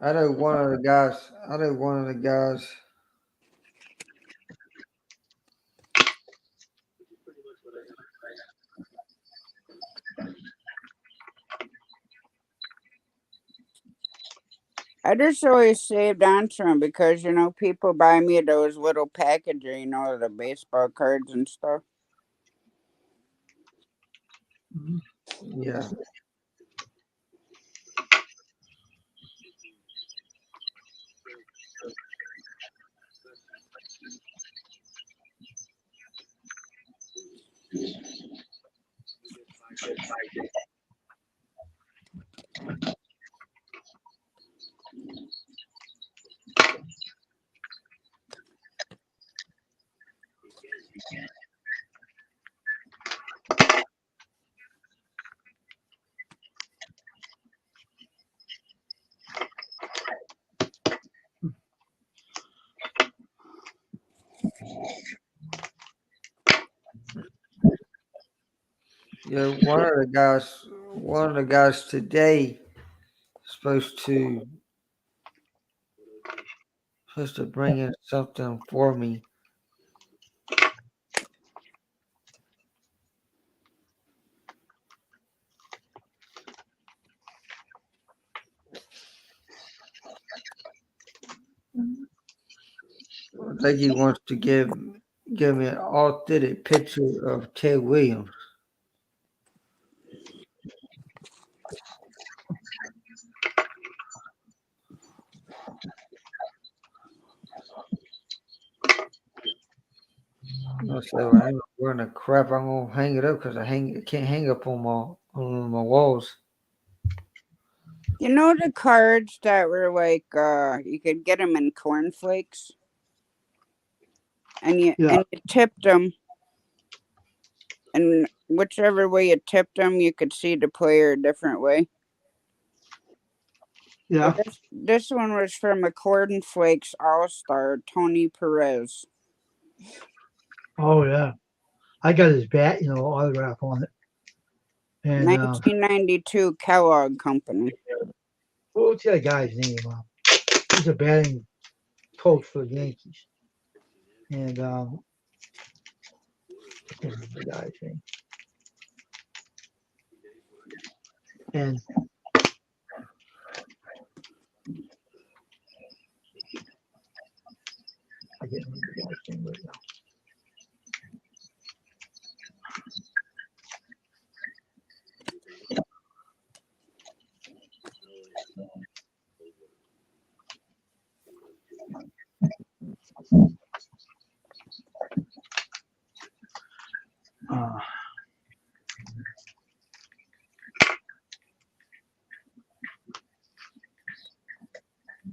I know one of the guys. I just always saved onto them because, people buy me those little packages, the baseball cards and stuff. Yeah. Yeah, one of the guys today supposed to bring in something for me. I think he wants to give me an authentic picture of Ted Williams. I said, well, I ain't wearing the crap. I'm gonna hang it up because I can't hang up on my walls. You know the cards that were like you could get them in cornflakes, and you tipped them, and whichever way you tipped them, you could see the player a different way. Yeah. Well, this one was from a cornflakes all-star, Tony Perez. Oh yeah. I got his bat, autograph on it. And 1992 Kellogg Company. what's that guy's name? He's a batting coach for the Yankees. And I can't remember the guy's name. And I can't remember the guy's name right now.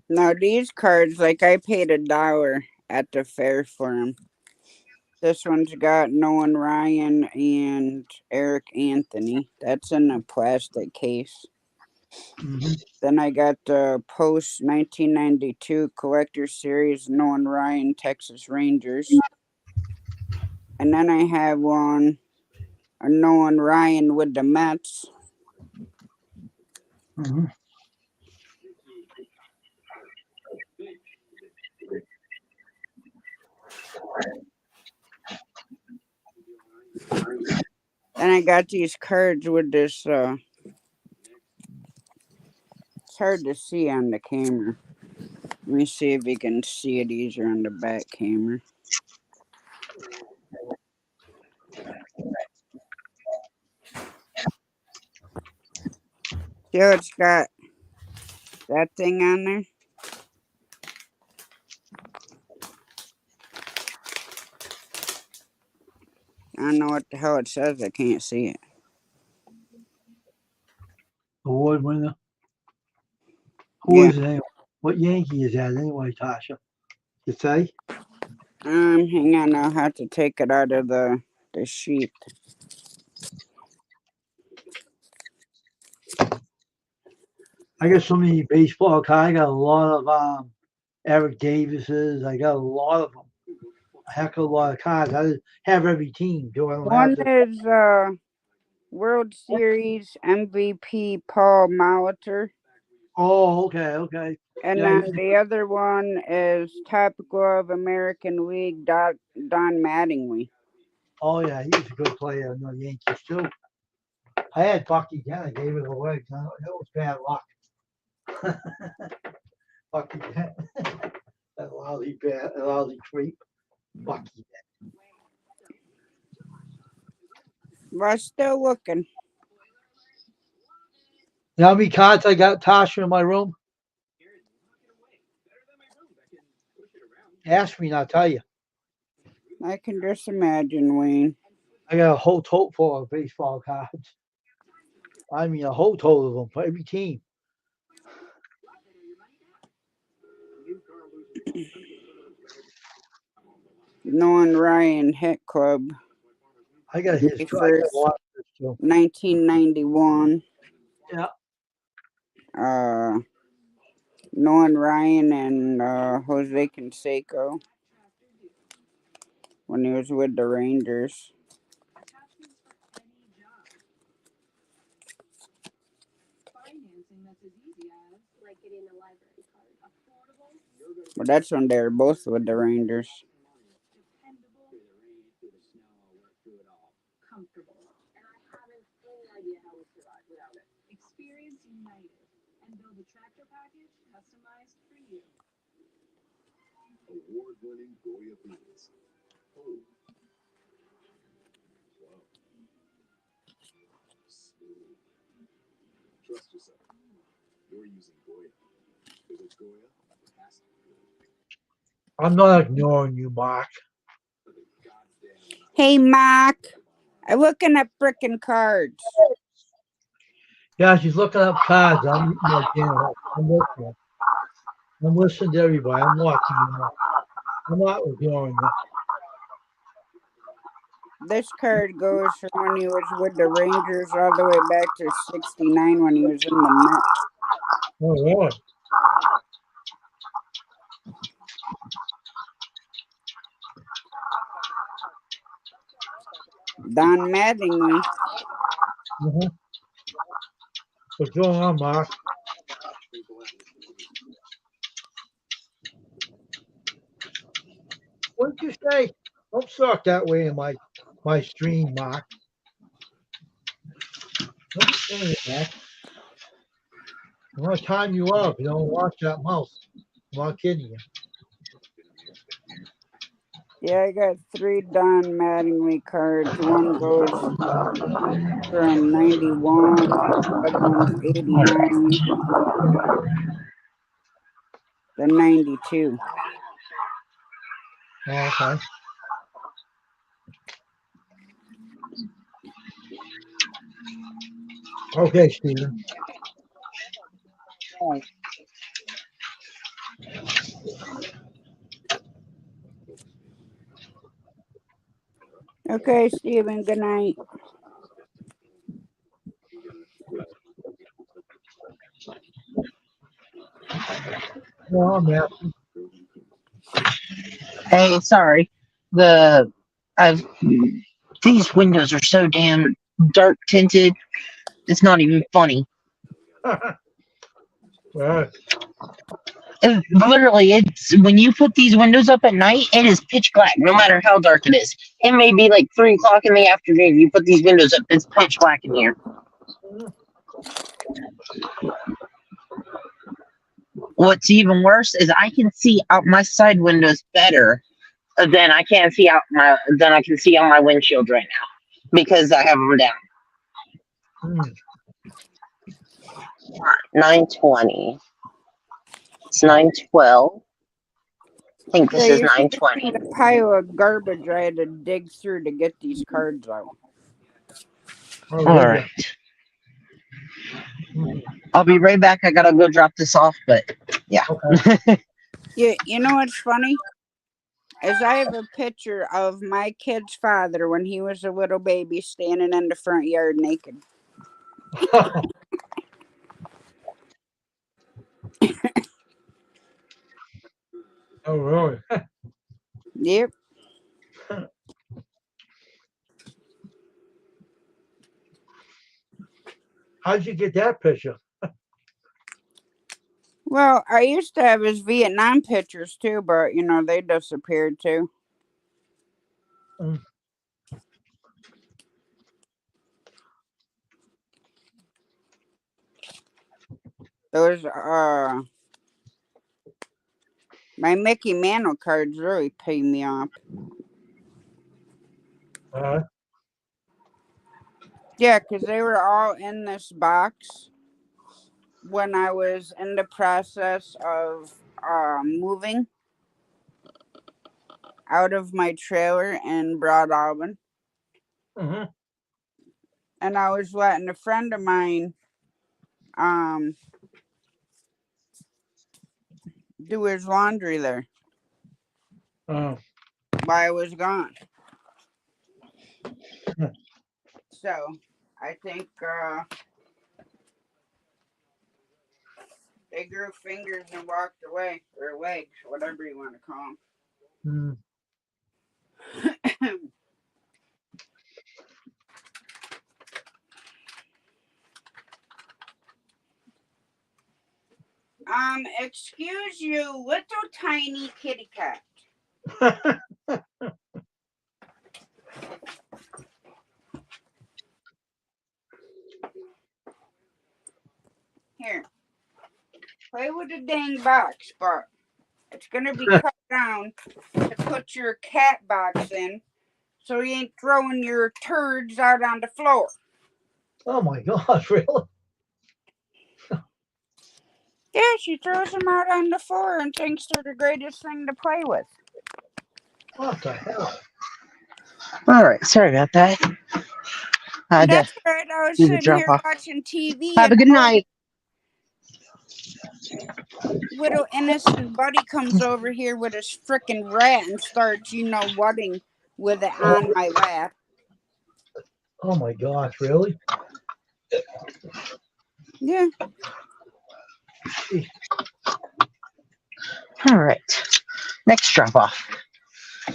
Now these cards, like I paid $1 at the fair for them. This one's got Nolan Ryan and Eric Anthony. That's in a plastic case. Mm-hmm. Then I got the post 1992 collector series Nolan Ryan Texas Rangers. And then I have a Nolan Ryan with the Mets. Mm-hmm. Then I got these cards with this. It's hard to see on the camera. Let me see if you can see it easier on the back camera. See how it's got that thing on there? I don't know what the hell it says. I can't see it. Award winner. Who Yeah. is it anyway? What Yankee is that anyway, Tasha? You say? Hang on. I'll have to take it out of the sheet. I got so many baseball cards. I got a lot of Eric Davises. I got a lot of them. A heck of a lot of cards. I have every team. Do I don't have One the? is World Series MVP Paul Molitor. Oh, okay. And Yeah, then the other one is Topical of American League Don Mattingly. oh yeah, he was a good player in the Yankees too. I had Bucky Dent. I gave it away. It was bad luck. Bucky Dent. That lousy creep. Bucky Dent. We're still looking. You know how many cards I got, Tasha, in my room? Ask me and I'll tell you. I can just imagine, Wayne. I got a whole tote full of baseball cards. I mean, a whole tote of them for every team. Nolan Ryan Hit Club. I got his too. I got a lot of his too. 1991. Yeah. Nolan Ryan and Jose Canseco when he was with the Rangers. But that's when they were both with the Rangers. I'm not ignoring you, Mark. Hey, Mark. I'm looking at frickin' cards. Yeah, she's looking up cards. I'm eating my dinner. I'm listening. I'm listening to everybody. I'm watching you. I'm not ignoring you. This card goes from when he was with the Rangers all the way back to 69 when he was in the Mets. Oh, really? Don Mattingly. Mm-hmm. What's going on, Mark? What did you say? Don't talk that way in my stream, Mark. Don't say that. I'm gonna time you up. You don't watch that mouth. I'm not kidding you. Yeah, I got 3 Don Mattingly cards. One goes from 91, other one's 89, then 92. Oh, okay. Okay, Steven. Okay, Steven, good night. Well, I'm happy. Hey, sorry. The I've these windows are so damn dark tinted. It's not even funny. Right. Literally, it's when you put these windows up at night, it is pitch black, no matter how dark it is. It may be like 3 o'clock in the afternoon. You put these windows up, it's pitch black in here. What's even worse is I can see out my side windows better than I can see out my windshield right now because I have them down. Mm. 9:20. It's 9:12. I think this Yeah, is you should just 9:20. see the pile of garbage I had to dig through to get these cards out. Oh, All yeah. right. I'll be right back. I gotta go drop this off, but yeah. Okay. You know what's funny? Is I have a picture of my kid's father when he was a little baby standing in the front yard naked. Oh, really? Yep. How'd you get that picture? Well, I used to have his Vietnam pictures too, but you know, they disappeared too. Mm. Those my Mickey Mantle cards really pay me off. Yeah, because they were all in this box when I was in the process of moving out of my trailer in Broad Albin. Mm-hmm. And I was letting a friend of mine do his laundry there Oh. while I was gone. So I think they grew fingers and walked away, or legs, whatever you want to call Mm. them. Excuse you, little tiny kitty cat. Here, play with the dang box, but it's gonna be cut down to put your cat box in, so you ain't throwing your turds out on the floor. Oh my gosh, really? Yeah, she throws them out on the floor and thinks they're the greatest thing to play with. What the hell? All right, sorry about that. I had to That's right. I was do the sitting drop here off. watching TV, Have and a good all night. little innocent buddy comes over here with his frickin' rat and starts, whatting with it on my lap. Oh my gosh, really? Yeah. All right, next drop off.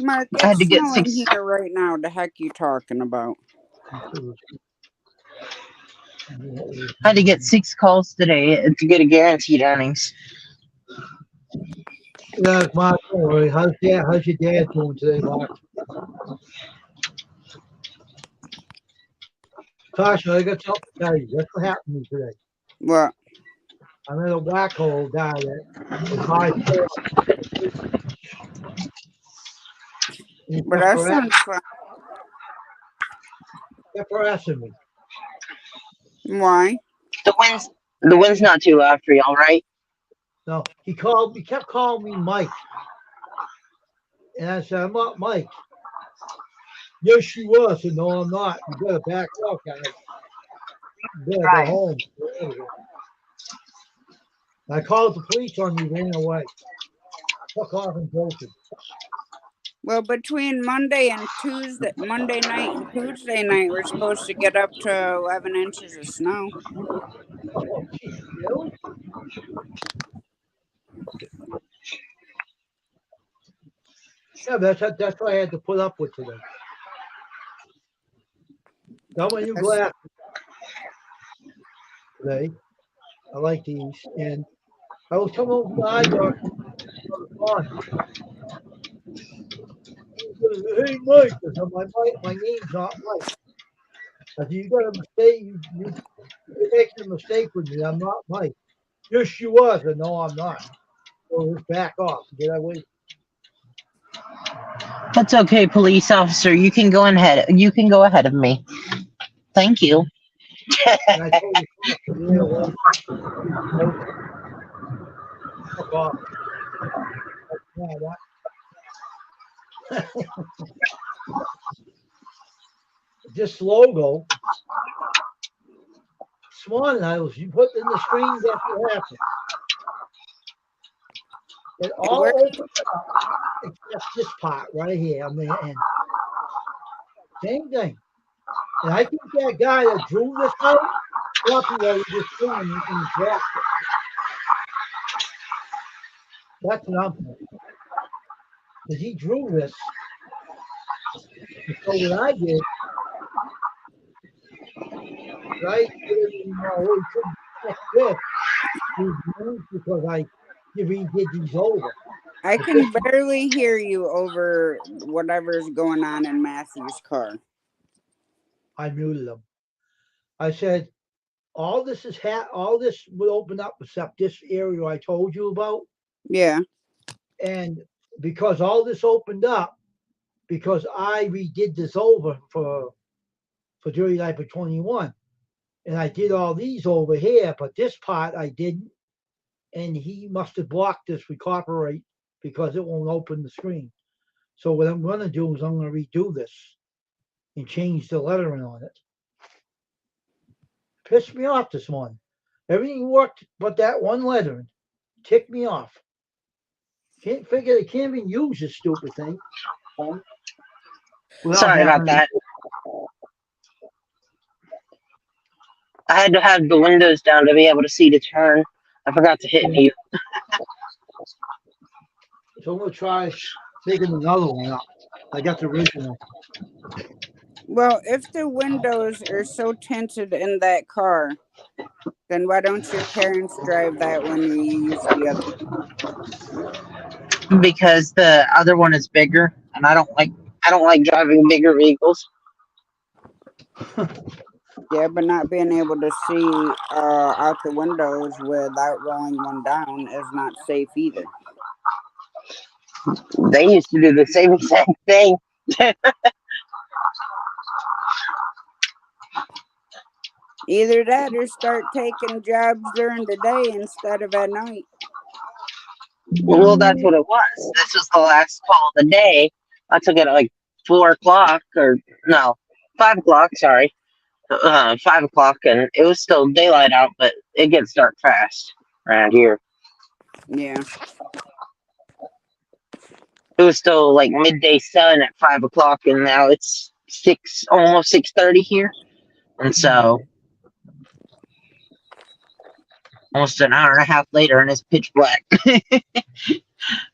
Mark, I had it's to get snowing 6. here right now. The heck you talking about? I had to get 6 calls today to get a guaranteed earnings. Yeah, Mark, don't worry. How's your dad doing today, Mark? Tasha, I got something to tell you. That's what happened to me today. What? I met a wacko guy that was high. He But that sounds fun. kept harassing me. Why? The wind's not too loud for y'all, right? No, he kept calling me Mike. And I said, I'm not Mike. Yes, you was. I said, no, I'm not. You better back off, guys. You better go home. I called the police on me, ran away. Took off and bolted. Well, between Monday night and Tuesday night, we're supposed to get up to 11 inches of snow. Oh, geez, really? Yeah, that's what I had to put up with today. Got my new glasses today. I like these. And I was coming over to the eye doctor on. Hey, Mike. I said, my name's not Mike. I said, you got a mistake. You're making a mistake with me. I'm not Mike. Yes, you was. I said, no, I'm not. So just back off. Get away. That's okay, police officer. You can go ahead. You can go ahead of me. Thank you. And I told the cop to get away. Fuck off. Yeah, that. This logo, Swan and I was put in the screen. That's what happened. It all opened up except this part right here on the end. Same thing. And I think that guy that drew this out copyrighted this thing and dropped it. That's what I'm thinking. because he drew this. And so what I did, right? Well, we couldn't check this these names because I redid these over. I But this can barely hear you over whatever's going on in Matthew's car. I muted them. I said all this is all this will open up except this area I told you about, Yeah. and because all this opened up because I redid this over for 39 for 21, and I did all these over here, but this part I didn't, and he must have blocked this with copyright because it won't open the screen. So what I'm going to do is I'm going to redo this and change the lettering on it. Pissed me off this morning. Everything worked but that one lettering. Ticked me off. Can't figure they can't even use this stupid thing without Sorry about having. that. I had to have the windows down to be able to see the turn. I forgot to hit mute. So I'm gonna try making another one up. I got the original. Well, if the windows are so tinted in that car, then why don't your parents drive that one and you use the other one? Because the other one is bigger, and I don't like driving bigger vehicles. Yeah, but not being able to see out the windows without rolling one down is not safe either. They used to do the same exact thing. Either that or start taking jobs during the day instead of at night. Well, that's what it was. This was the last call of the day. I took it at like 4 o'clock, or no, 5 o'clock. Sorry, 5 o'clock, and it was still daylight out, but it gets dark fast around here. Yeah. It was still like midday sun at 5 o'clock, and now it's almost 6:30 here, and so almost an hour and a half later, and it's pitch black.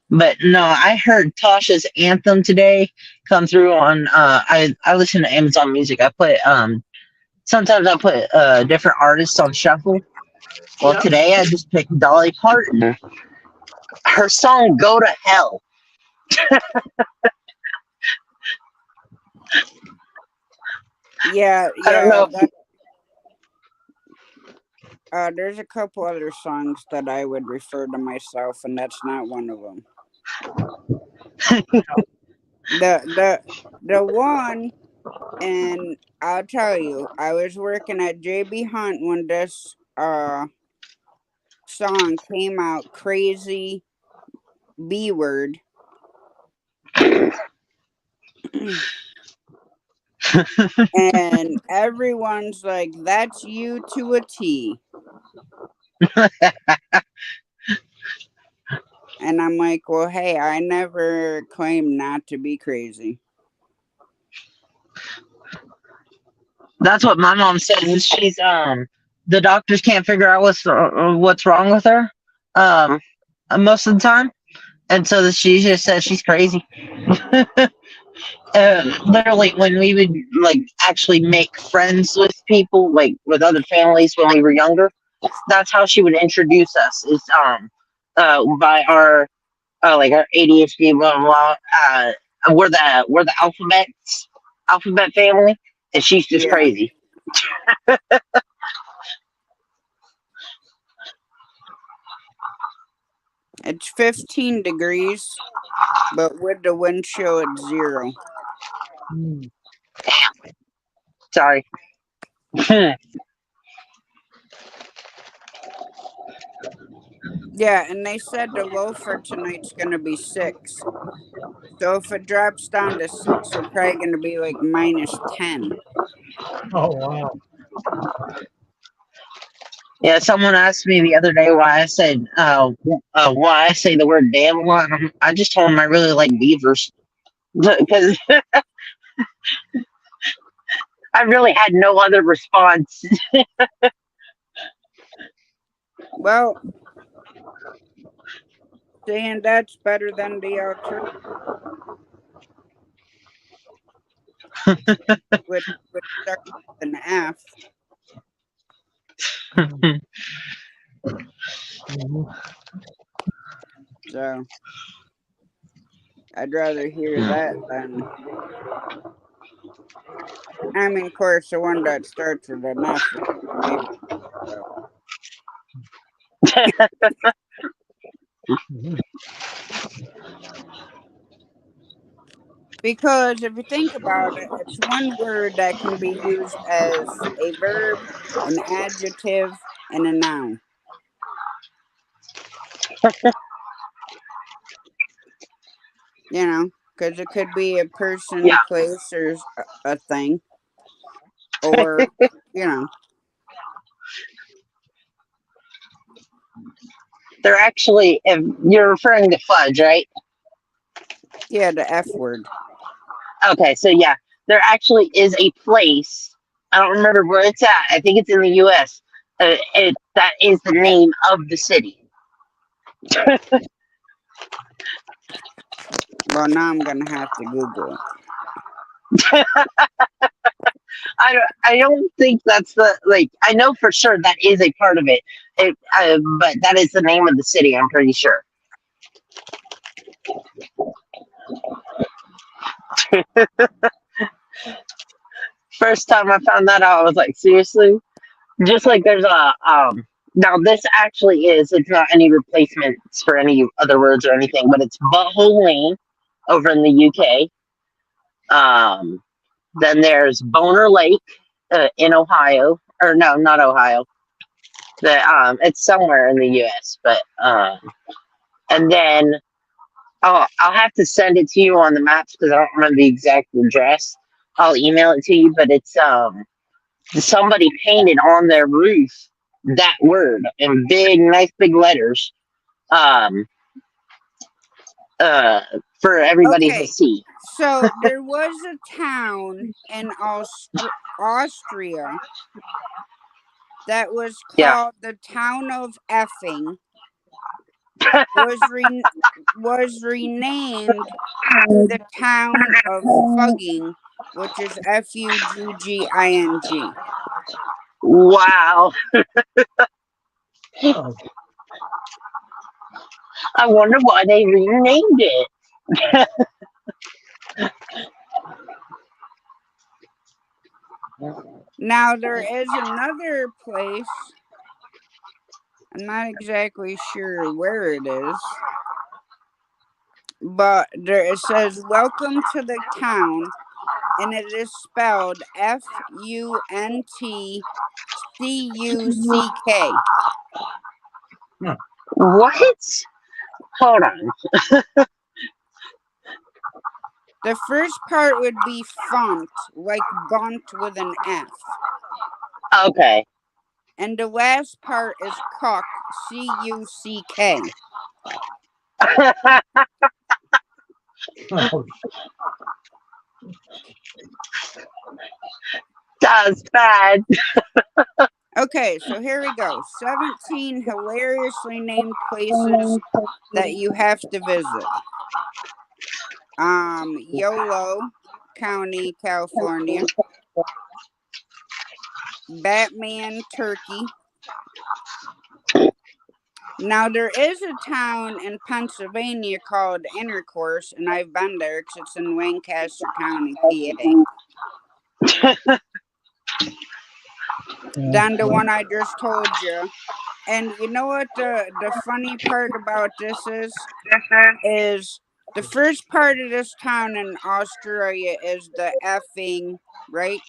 But no, I heard Tasha's anthem today come through on. I listen to Amazon Music. I put sometimes I put different artists on shuffle. Well, Yep. today I just picked Dolly Parton. Her song "Go to Hell." Yeah, I don't yeah. know. There's a couple other songs that I would refer to myself, and that's not one of them. The one, and I'll tell you, I was working at JB Hunt when this song came out, Crazy B Word. And everyone's like, that's you to a T. And I'm like, well, hey, I never claimed not to be crazy. That's what my mom says. She's the doctors can't figure out what's wrong with her most of the time, and so she just says she's crazy. Literally, when we would like actually make friends with people, like with other families when we were younger, that's how she would introduce us. Is by our like our ADHD blah blah. Blah. We're the alphabet family, and she's just Yeah. crazy. It's 15 degrees, but with the wind chill at 0. Sorry. Yeah, and they said the low for tonight's going to be 6. So if it drops down to 6, we're probably going to be like -10. Oh wow. Yeah, someone asked me the other day why I say the word damn a lot. I just told them I really like beavers because I really had no other response. Well, saying that's better than the alternative, which starts with an F. Mhm. So I'd rather hear that than. I mean, of course, the one that starts with an F is my favorite. So. Mhm. Because if you think about it, it's one word that can be used as a verb, an adjective, and a noun. You know, because it could be a person, Yeah, place, or a thing, or you know, they're actually. If you're referring to fudge, right? yeah, the F word. Okay, so yeah, there actually is a place. I don't remember where it's at. I think it's in the U.S. That is the name of the city. Well, now I'm gonna have to Google it. I don't think that's the like. I know for sure that is a part of it. But that is the name of the city. I'm pretty sure. First time I found that out, I was like, seriously? Just like there's a now this actually is it's not any replacements for any other words or anything, but it's Butthole Lane over in the UK. Then there's Boner Lake in Ohio, or no, not Ohio. It's somewhere in the US, but and then I'll have to send it to you on the maps because I don't remember the exact address. I'll email it to you, but it's somebody painted on their roof that word in big, nice big letters, um, uh, for everybody to Okay, see. so there was a town in Austria that was Yeah. called the town of Effing. Was renamed to the town of Fugging, which is Fugging. Wow. Oh, I wonder why they renamed it. Now there is another place. I'm not exactly sure where it is, but it says "Welcome to the town," and it is spelled Funtcuck. What? Hold on. The first part would be font, like bunt with an F. Okay. And the last part is cuck, Cuck. oh, That's bad. Okay, so here we go. 17 hilariously named places that you have to visit. Yolo County, California. Batman, Turkey. Now, there is a town in Pennsylvania called Intercourse, and I've been there because it's in Lancaster County, PA. yeah. Then the one I just told you. And you know what the funny part about this is the first part of this town in Australia is the effing, right?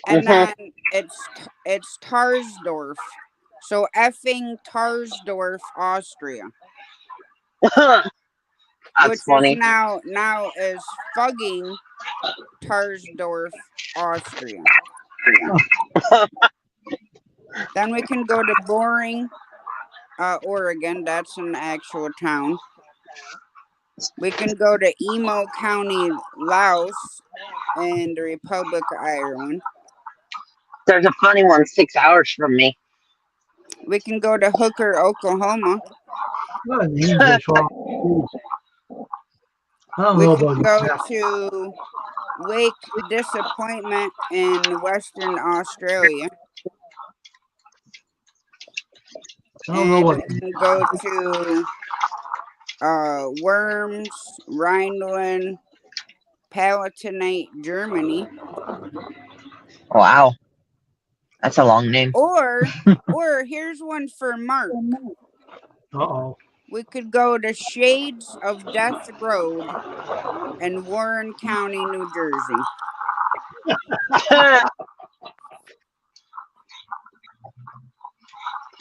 And Mhm. then it's Tarsdorf. So effing Tarsdorf, Austria, which That's is funny. now is fugging Tarsdorf, Austria. Then we can go to Boring, Oregon. That's an actual town. We can go to Emo County, Laos, and the Republic of Ireland. There's a funny one 6 hours from me. We can go to Hooker, Oklahoma. What a name this off. I don't We know could about go that. to Lake Disappointment in Western Australia. I don't know And what. we can go to Worms, Rhineland, Palatinate, Germany. Wow, that's a long name. Or here's one for Mark. Uh-oh. We could go to Shades of Death Road in Warren County, New Jersey.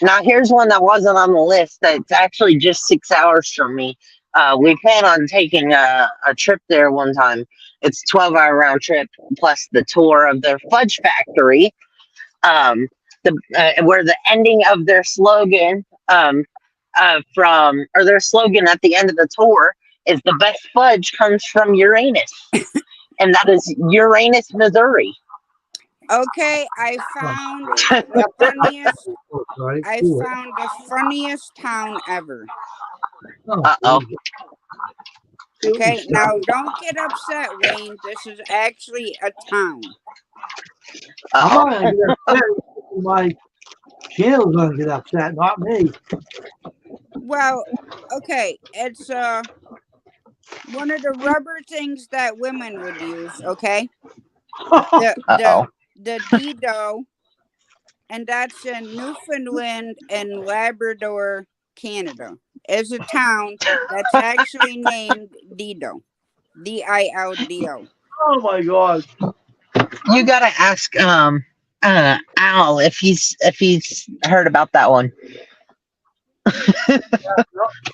Now here's one that wasn't on the list. That's actually just 6 hours from me. We plan on taking a trip there one time. It's 12-hour round trip plus the tour of their fudge factory. Where the ending of their slogan their slogan at the end of the tour is the best fudge comes from Uranus, and that is Uranus, Missouri. Okay, I found the funniest. Right? I Do it. found the funniest town ever. Oh, Uh-oh. Jesus. Okay, now don't get upset, Wayne. This is actually a town. I'm Uh-oh. not gonna get upset. My channel's gonna get upset, not me. Well, okay, it's one of the rubber things that women would use. Okay, the Uh-oh. Dido, and that's in Newfoundland and Labrador, Canada. Is a town that's actually named Dido, Dildo. Oh my God. You gotta ask Al if he's heard about that one.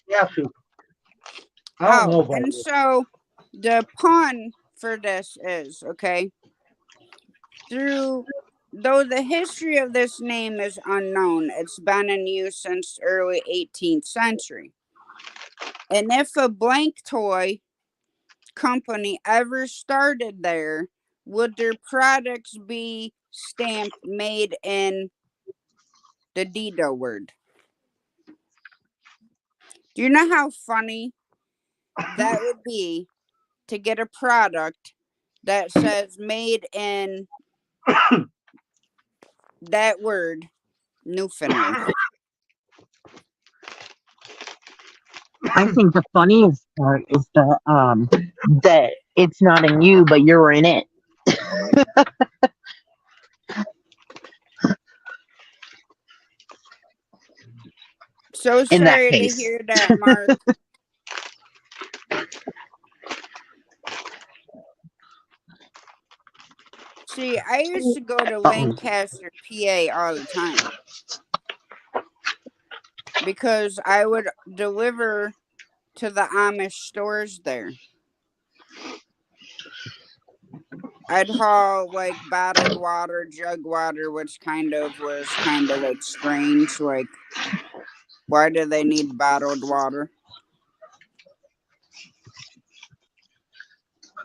Yeah, shoot. I don't know Oh, about and this. so the pun for this is okay. Though the history of this name is unknown, it's been in use since early 18th century. And if a blank toy company ever started there, would their products be stamped made in the Dido word? Do you know how funny that would be to get a product that says made in that word, Newfoundland? I think the funniest part is that it's not in you, but you're in it. So In that sorry to case. hear that, Mark. See, I used to go to Lancaster, PA all the time because I would deliver to the Amish stores there. I'd haul like bottled water, jug water, which was kind of like strange. Like, why do they need bottled water?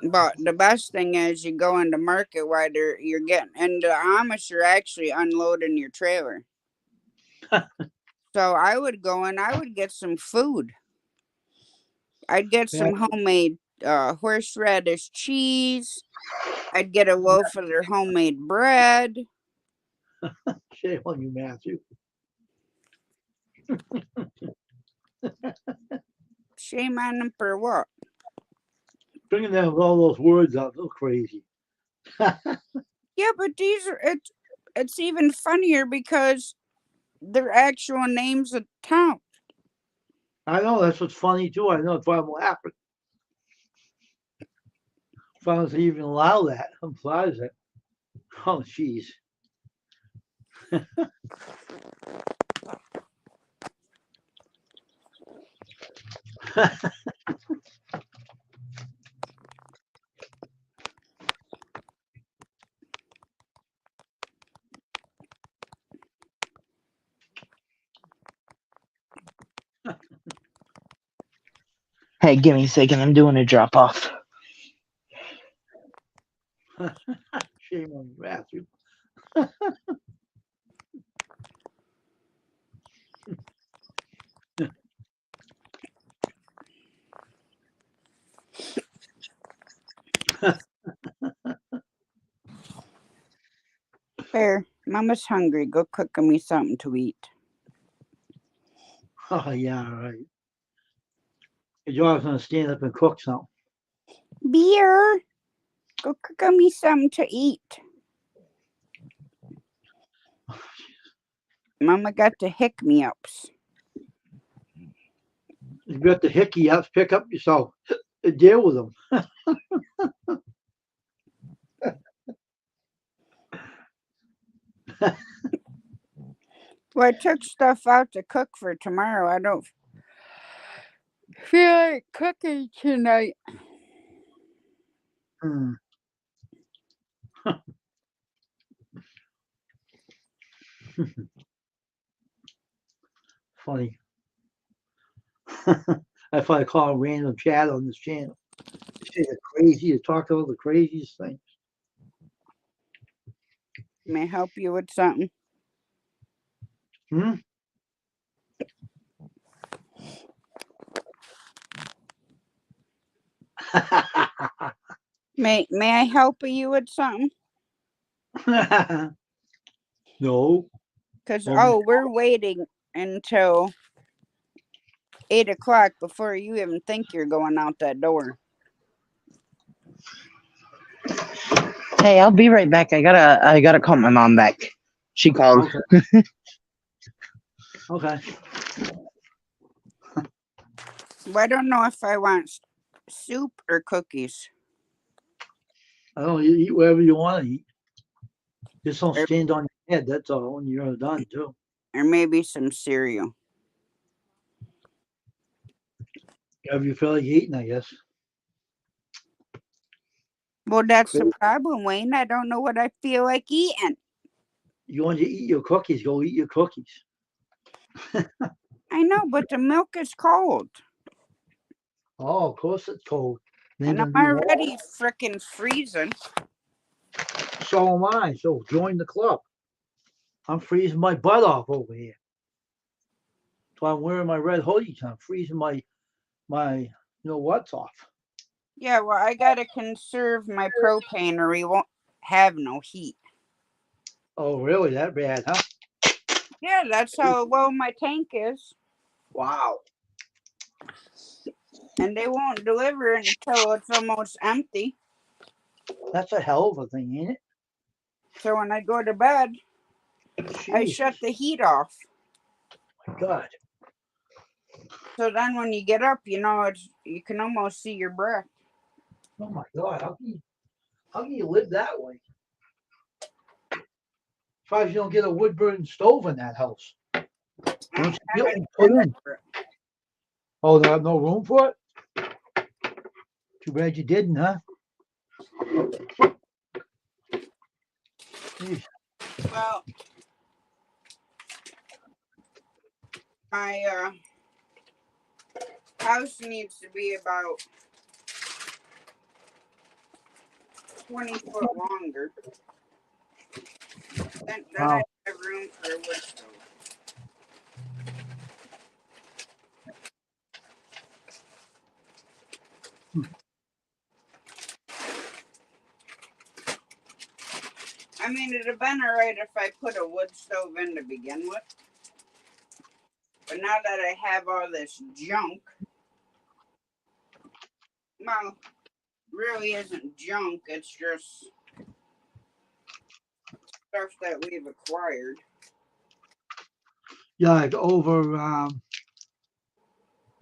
But the best thing is you go into market while you're getting, and the Amish are actually unloading your trailer. So I would go and I would get some food. I'd get some homemade horseradish cheese. I'd get a loaf of their homemade bread. Shame on you, Matthew. Shame on them for what? Bringing them all those words out, they're crazy. Yeah, but it's even funnier because they're actual names of towns. I know that's what's funny too. I know that's why I'm laughing. If I was to even allow that, I'm surprised that. Oh, jeez. Hey, give me a second. I'm doing a drop off. Shame on you, Matthew. There, Mama's hungry. Go cook me something to eat. Oh, yeah, right. Your daughter's gonna stand up and cook something. Beer, go cook me something to eat. Mama got the hick me ups. You got the hickey ups, pick up yourself and deal with them. Well, I took stuff out to cook for tomorrow. I don't feel like cooking tonight. Hmm. Funny. That's why I call it random chat on this channel. Shit is crazy to talk about the craziest things. May I help you with something? Hmm? May I help you with something? No. Cause Well, we're waiting until 8 o'clock before you even think you're going out that door. Hey, I'll be right back. I gotta call my mom back. She called. okay. Okay. Well, I don't know if I want soup or cookies. I don't know, you eat whatever you want to eat. Just don't Or, stand on your head, that's all, when you're done too. or maybe some cereal. Whatever you feel like eating, I guess. Well, that's the Crazy. problem, Wayne. I don't know what I feel like eating. You want to eat your cookies, go eat your cookies. I know, but the milk is cold. Oh, of course it's cold. Then And I'm gonna be warm. already freaking freezing. So am I. So join the club. I'm freezing my butt off over here. So I'm wearing my red hoodies. I'm freezing my what's off. Yeah, well, I gotta conserve my propane or we won't have no heat. Oh, really? That bad, huh? Yeah, that's how low my tank is. Wow. And they won't deliver until it's almost empty. That's a hell of a thing, ain't it? So when I go to bed, I Jeez. shut the heat off. My God. So then when you get up, you can almost see your breath. Oh my God. How can you live that way? As far as you don't get a wood burning stove in that house. I Don't don't you have get any one put room in? for it. Oh, they have no room for it? Too bad you didn't, huh? Jeez. Well, my house needs to be about 20 foot longer. Then Wow. I have room for a wood stove. I mean, it'd have been alright if I put a wood stove in to begin with. But now that I have all this junk, well, really isn't junk, it's just stuff that we've acquired. Yeah, like over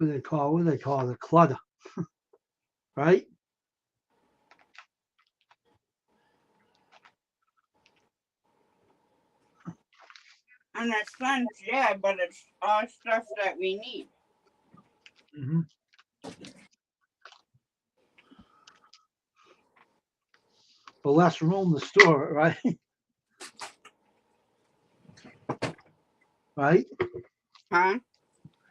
what do they call it? Clutter. Right? And it's fun, yeah, but it's all stuff that we need. Mm-hmm. But less room to store it, right? Right? Huh?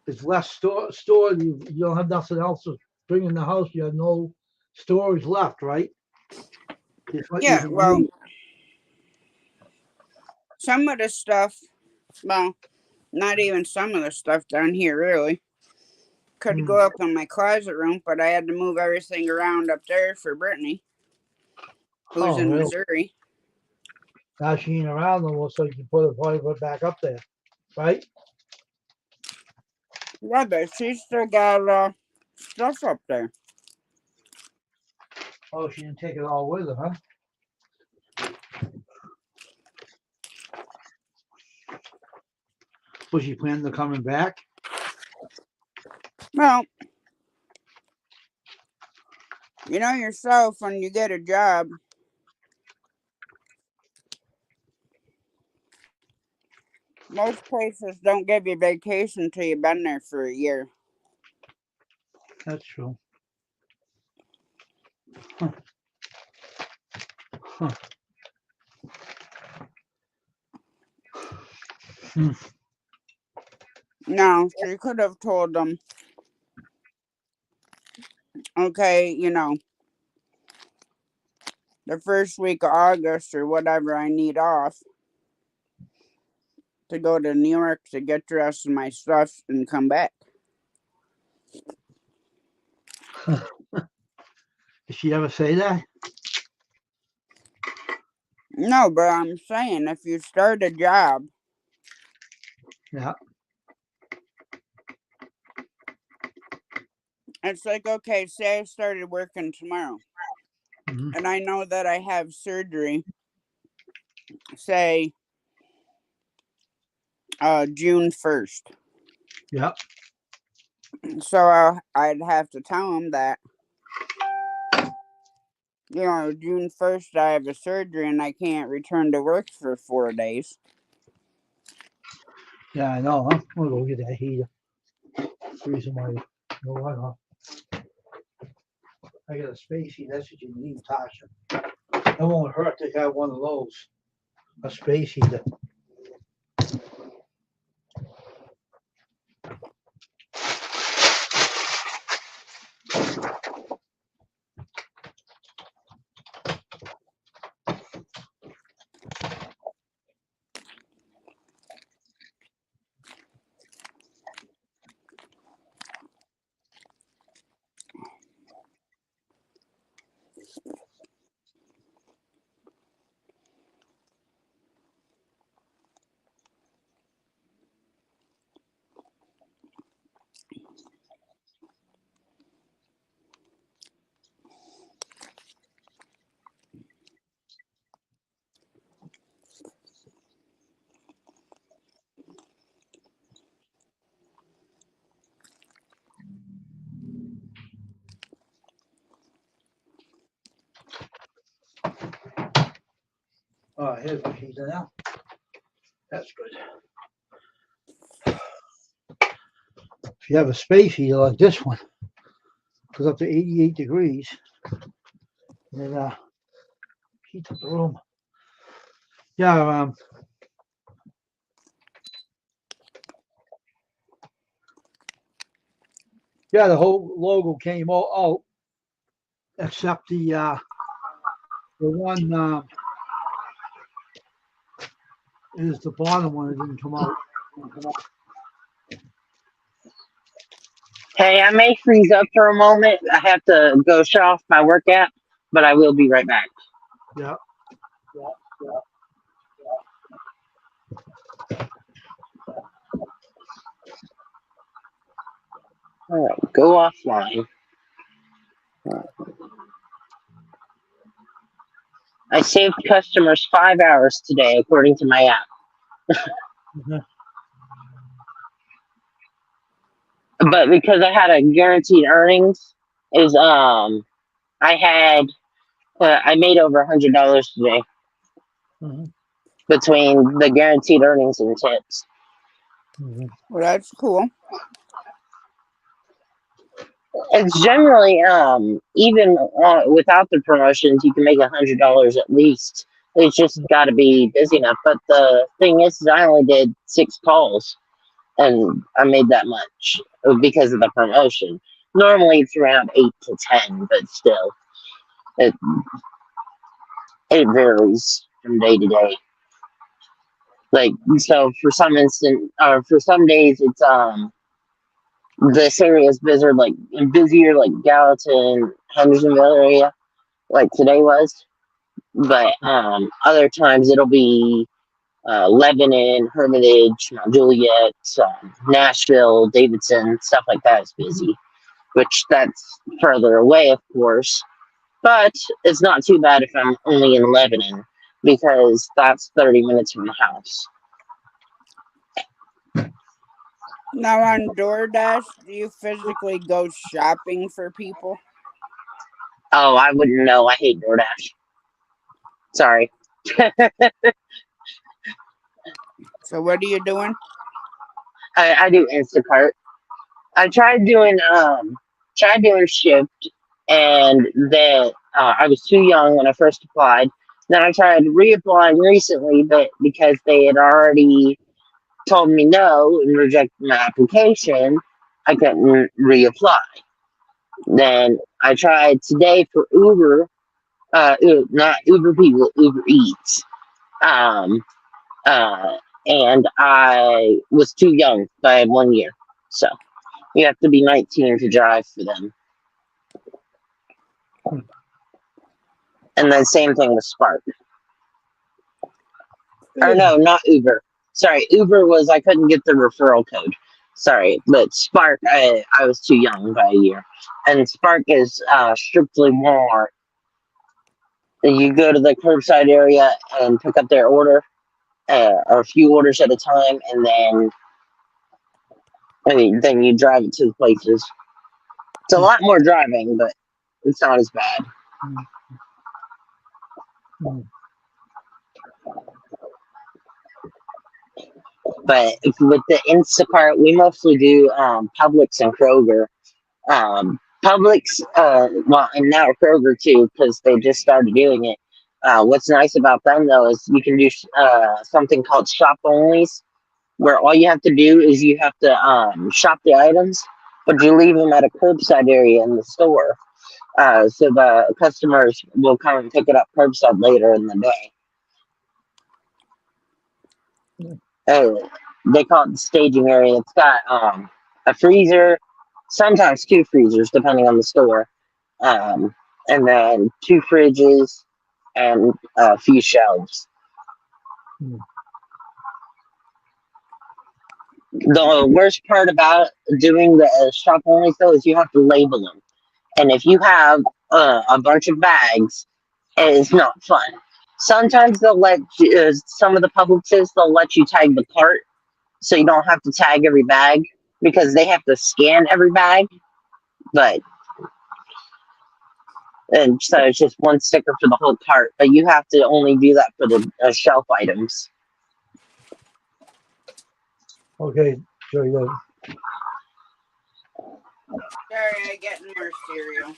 It's less stored. You don't have nothing else to bring in the house. You have no storage left, right? It's what you Yeah, can well, use. some of the stuff, well, not even some of the stuff down here, really. Could go up in my closet room, but I had to move everything around up there for Brittany, who's Oh, in really? Missouri. Now she ain't around no more, so you can probably put it back up there, right? Yeah, but she still got stuff up there. Oh, she didn't take it all with her, huh? Was she planning on coming back? Well, you know yourself when you get a job, most places don't give you vacation till you've been there for a year. That's true. Huh. Huh. Hmm. No, she could have told them, okay, you know, the first week of August or whatever I need off to go to New York to get the rest of my stuff and come back. Did she ever say that? No, but I'm saying if you start a job, Yeah. it's like, okay, say I started working tomorrow Hmm. and I know that I have surgery, say, June 1st. Yeah. So I'd have to tell them that, you know, June 1st I have a surgery and I can't return to work for 4 days. Yeah, I know, huh? I'm gonna go get that heater. Reason why you know what, huh? I got a space heater, that's what you need, Tasha. It won't hurt to have one of those. A space heater. Oh, here's my heater now. That's good. If you have a space heater like this one, goes up to 88 degrees, and heats up the room. Yeah, yeah, the whole logo came all out except the one is the bottom one. It didn't come out. Hey, I may freeze up for a moment. I have to go shut off my work app, but I will be right back. Yeah. All right, go offline. I saved customers 5 hours today, according to my app. Mhm. But because I had a guaranteed earnings, is I made over $100 today Mhm. between the guaranteed earnings and tips. Mhm. Well, that's cool. It's generally even without the promotions, you can make $100 at least. It's just got to be busy enough. But the thing is I only did 6 calls, and I made that much because of the promotion. Normally it's around 8 to 10, but still, it it varies from day to day. Like so, for some days it's this area is busier like Gallatin, Hendersonville area, like today was. but other times it'll be Lebanon, Hermitage, Mount Juliet, Nashville, Davidson, stuff like that is busy, which that's further away, of course. But it's not too bad if I'm only in Lebanon because that's 30 minutes from the house. Now on DoorDash, do you physically go shopping for people? Oh, I wouldn't know. I hate DoorDash. Sorry. So what are you doing? I do Instacart. I tried doing Shift, and then I was too young when I first applied. Then I tried reapplying recently, but because they had already told me no and rejected my application, I couldn't reapply. Then I tried today for Uber, not Uber People, Uber Eats. Um, and I was too young by 1 year. So you have to be 19 to drive for them. And then same thing with Spark. Or no, not Uber. Sorry, Uber was I couldn't get the referral code. Sorry, but Spark, I was too young by a year. And Spark is strictly Walmart. You go to the curbside area and pick up their order, or a few orders at a time, and then you drive it to the places. It's a lot more driving, but it's not as bad. But with the Instacart, we mostly do Publix and Kroger. Publix, well, and now Kroger too, because they just started doing it. What's nice about them though is you can do something called shop onlys, where all you have to do is you have to shop the items, but you leave them at a curbside area in the store, so the customers will come and pick it up curbside later in the day. They call it the staging area. It's got a freezer, sometimes two freezers, depending on the store, and then two fridges and a few shelves. The worst part about doing the shop only though is you have to label them, and if you have a bunch of bags, it's not fun. Sometimes they'll let you, some of the Publixes they'll let you tag the cart, so you don't have to tag every bag because they have to scan every bag. But and so it's just one sticker for the whole cart, but you have to only do that for the shelf items. Okay, so you Sorry, I get more cereal.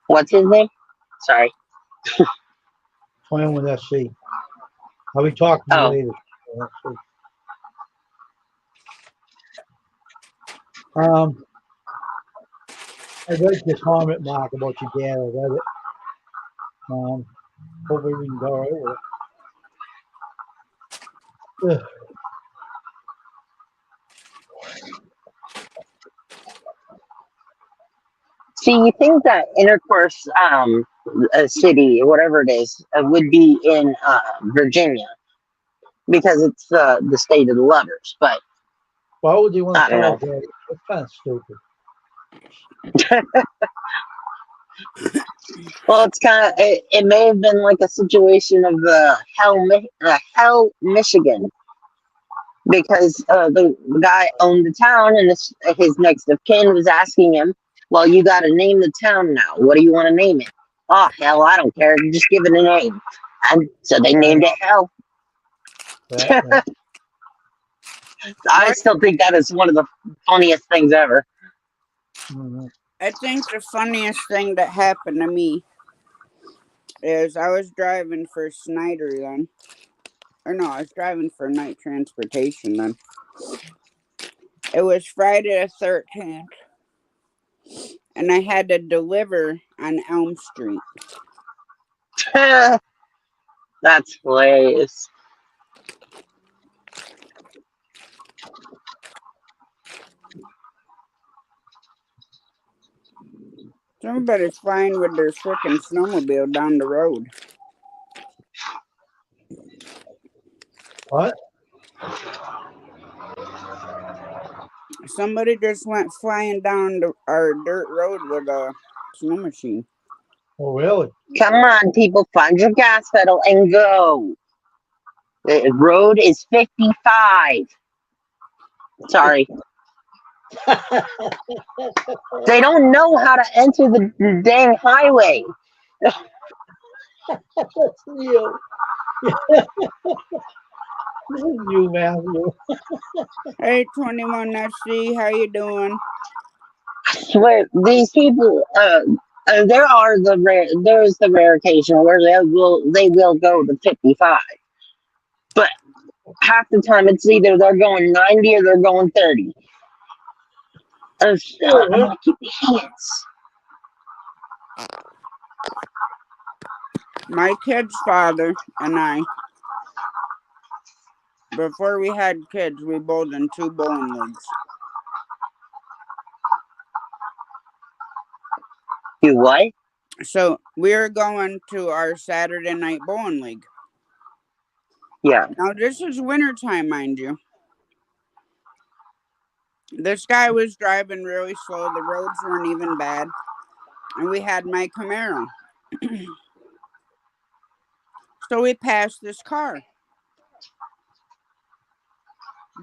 What's his name? Sorry. playing with SC. I'll be talking to you Oh. later. I read your comment, Mark, about your dad. I read it. Hopefully we can go over it. Ugh. See, you think that Intercourse City, or whatever it is, would be in Virginia because it's the state of the lovers, but Why would you want I to don't call know. it that? That's kind of stupid. Well, it's kind of it may have been like a situation of the hell, Michigan, because the guy owned the town, and his next of kin was asking him, "Well, you got to name the town now. What do you want to name it?" "Oh, hell, I don't care. Just give it a name." And so they named it Hell. That, I still think that is one of the funniest things ever. I think the funniest thing that happened to me is I was driving for Snyder then. Or no, I was driving for night transportation then. It was Friday the 13th. And I had to deliver on Elm Street. That's hilarious. Somebody's flying with their frickin' snowmobile down the road. What? Somebody just went flying down our dirt road with a snow machine. Oh, really? Come on, people, find your gas pedal and go. The road is 55. Sorry. They don't know how to enter the dang highway. That's you. This is you, Matthew. Hey, 21 FC, how you doing? I swear, these people. There is the rare occasion where they will go to 55, but half the time it's either they're going 90 or they're going 30. I'm gonna keep your hands. My kid's father and I, before we had kids, we bowled in 2 bowling leagues. You what? So we're going to our Saturday night bowling league. Yeah. Now this is wintertime, mind you. This guy was driving really slow. The roads weren't even bad. And we had my Camaro. So we passed this car.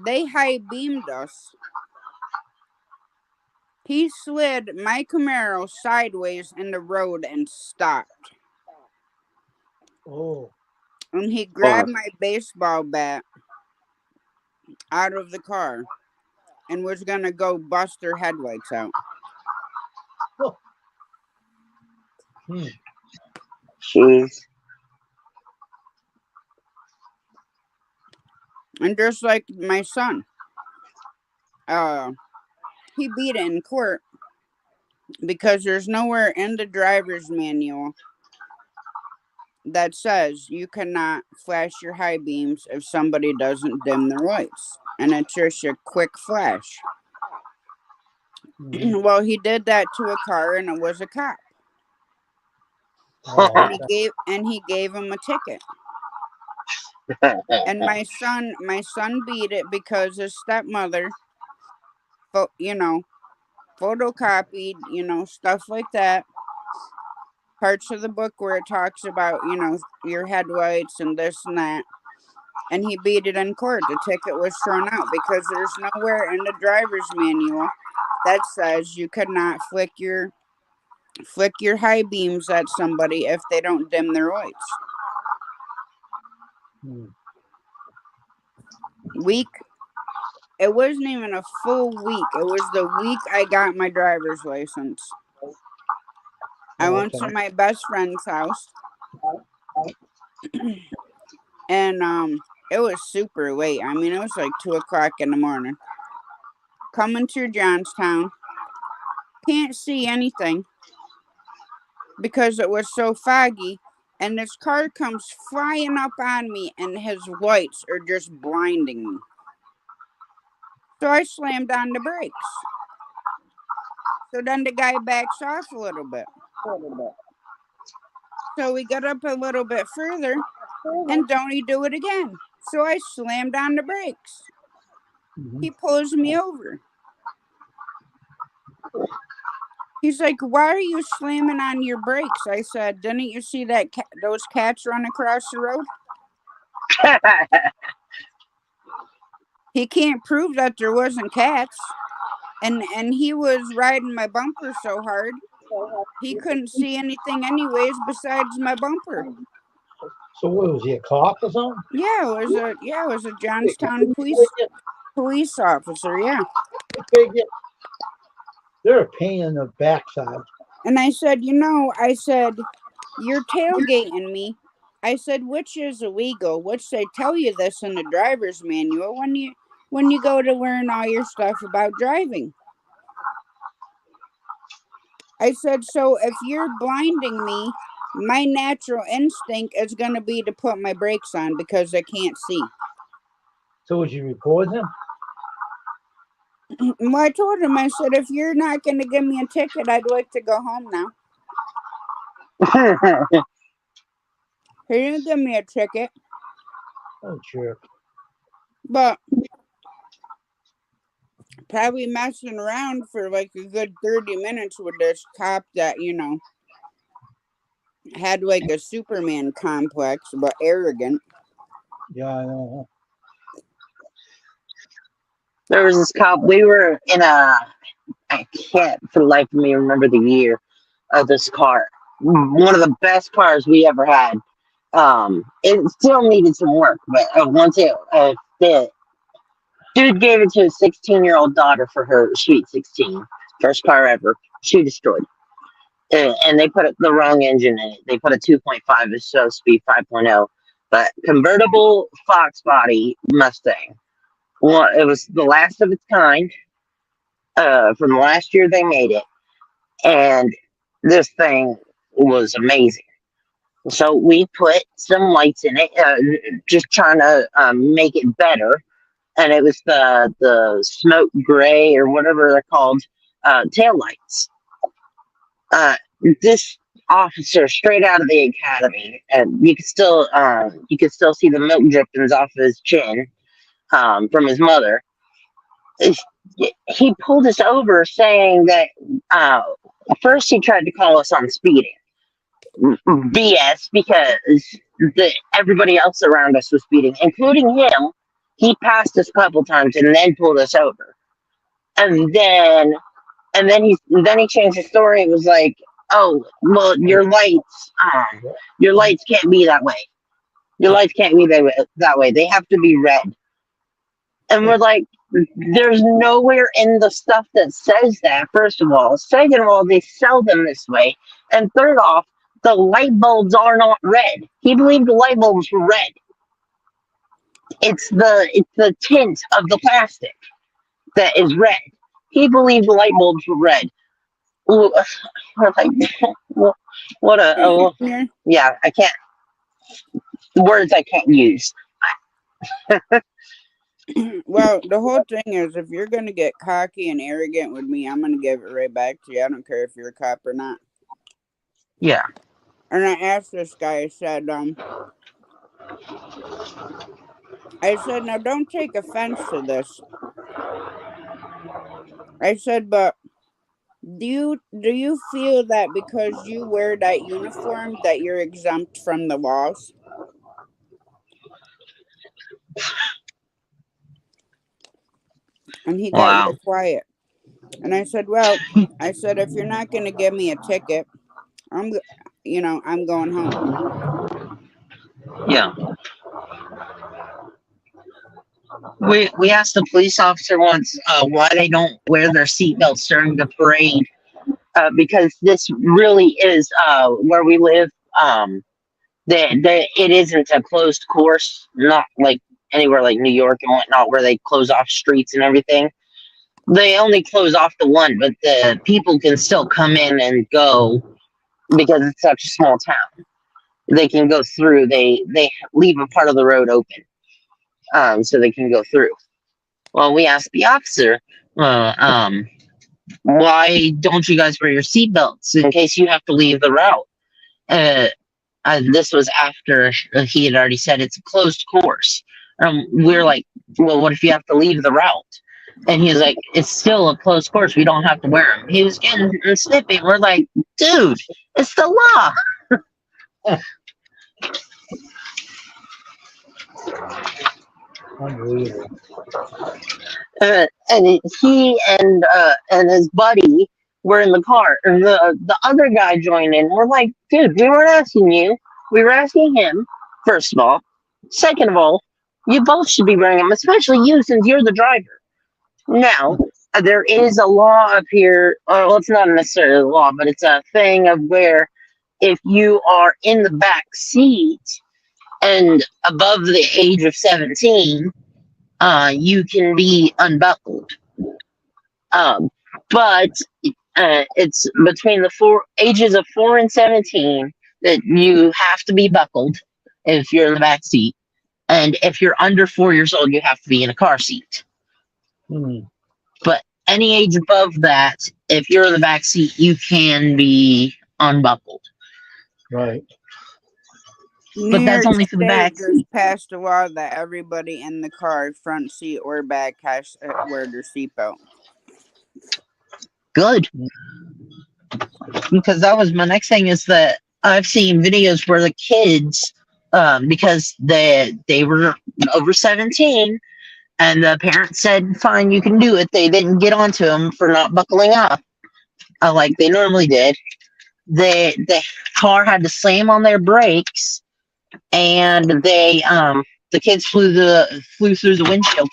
They high beamed us. He slid my Camaro sideways in the road and stopped. Oh. And he grabbed my baseball bat out of the car and was going to go bust their headlights out. Jeez. And just like my son, he beat it in court because there's nowhere in the driver's manual that says you cannot flash your high beams if somebody doesn't dim their lights. And it's just a quick flash. Well, he did that to a car and it was a cop. And he gave him a ticket. And my son beat it because his stepmother, photocopied, stuff like that. Parts of the book where it talks about, your headlights and this and that. And he beat it in court. The ticket was thrown out because there's nowhere in the driver's manual that says you could not flick your high beams at somebody if they don't dim their lights. It wasn't even a full week. It was the week I got my driver's license. I went to my best friend's house. And it was super late. I mean, it was like 2 o'clock in the morning. Coming to Johnstown. Can't see anything because it was so foggy. And this car comes flying up on me and his lights are just blinding me. So I slammed on the brakes. So then the guy backs off a little bit. So we got up a little bit further and don't he do it again. So I slammed on the brakes. He pulls me over. He's like, "Why are you slamming on your brakes?" I said, "Didn't you see that those cats run across the road?" He can't prove that there wasn't cats. And he was riding my bumper so hard, he couldn't see anything anyways besides my bumper. So what was he, a cop or something? Yeah, it was a Johnstown police officer, yeah. They're a pain in the backside. And I said, "You're tailgating me." I said, "Which is illegal," which they tell you this in the driver's manual when you go to learn all your stuff about driving. I said, "So if you're blinding me, my natural instinct is going to be to put my brakes on because I can't see." So would you report him? Well, I told him, I said, if you're not going to give me a ticket, I'd like to go home now. He didn't give me a ticket, Oh, sure. but probably messing around for like a good 30 minutes with this cop that, had like a Superman complex, but arrogant. Yeah, I know. There was this cop. We were in a. I can't for the life of me remember the year of this car. One of the best cars we ever had. It still needed some work, but once it fit, dude gave it to his 16-year-old daughter for her sweet 16. First car ever. She destroyed. And they put the wrong engine in it. They put a 2.5. It's supposed to be 5.0, but convertible Fox body Mustang. Well, it was the last of its kind. From last year they made it, and this thing was amazing. So we put some lights in it, just trying to make it better. And it was the smoke gray or whatever they're called tail lights. This officer straight out of the academy, and you could still see the milk drippings off of his chin from his mother. He pulled us over saying that first he tried to call us on speeding. BS, because everybody else around us was speeding, including him. He passed us a couple times and then pulled us over. And then he changed the story. It was like, oh, well, your lights can't be that way. Your lights can't be that way. They have to be red. And we're like, there's nowhere in the stuff that says that, first of all. Second of all, they sell them this way. And third off, the light bulbs are not red. He believed the light bulbs were red. It's the tint of the plastic that is red. He believed the light bulbs were red. We're like, what a yeah, I can't, words I can't use. Well, the whole thing is, if you're going to get cocky and arrogant with me, I'm going to give it right back to you. I don't care if you're a cop or not. Yeah. And I asked this guy, I said, now don't take offense to this. I said, but do you feel that because you wear that uniform that you're exempt from the laws? And he got real quiet. And I said, well, if you're not going to give me a ticket, I'm going home. Yeah. We asked the police officer once why they don't wear their seatbelts during the parade, because this really is where we live. It isn't a closed course, not like anywhere like New York and whatnot, where they close off streets and everything. They only close off the one, but the people can still come in and go because it's such a small town. They can go through. They leave a part of the road open, so they can go through. Well, we asked the officer, why don't you guys wear your seatbelts in case you have to leave the route? This was after he had already said it's a closed course. We're like, well, what if you have to leave the route? And he's like, it's still a closed course. We don't have to wear them. He was getting snippy. We're like, dude, it's the law. Unbelievable. And he and his buddy were in the car. And the other guy joined in. We're like, dude, we weren't asking you. We were asking him, first of all. Second of all, you both should be wearing them, especially you since you're the driver. Now, there is a law up here. Well, it's not necessarily a law, but it's a thing of where if you are in the back seat and above the age of 17, you can be unbuckled. But it's between the ages of 4 and 17 that you have to be buckled if you're in the back seat. And if you're under 4 years old, you have to be in a car seat. Hmm. But any age above that, if you're in the back seat, you can be unbuckled. Right. New But that's York only for the State back just seat. passed a law that everybody in the car, front seat or back, has to wear their seatbelt. Good. Because that was my next thing, is that I've seen videos where the kids, because they were over 17, and the parents said, fine, you can do it. They didn't get onto them for not buckling up like they normally did. The car had to slam on their brakes, and the kids flew through the windshield.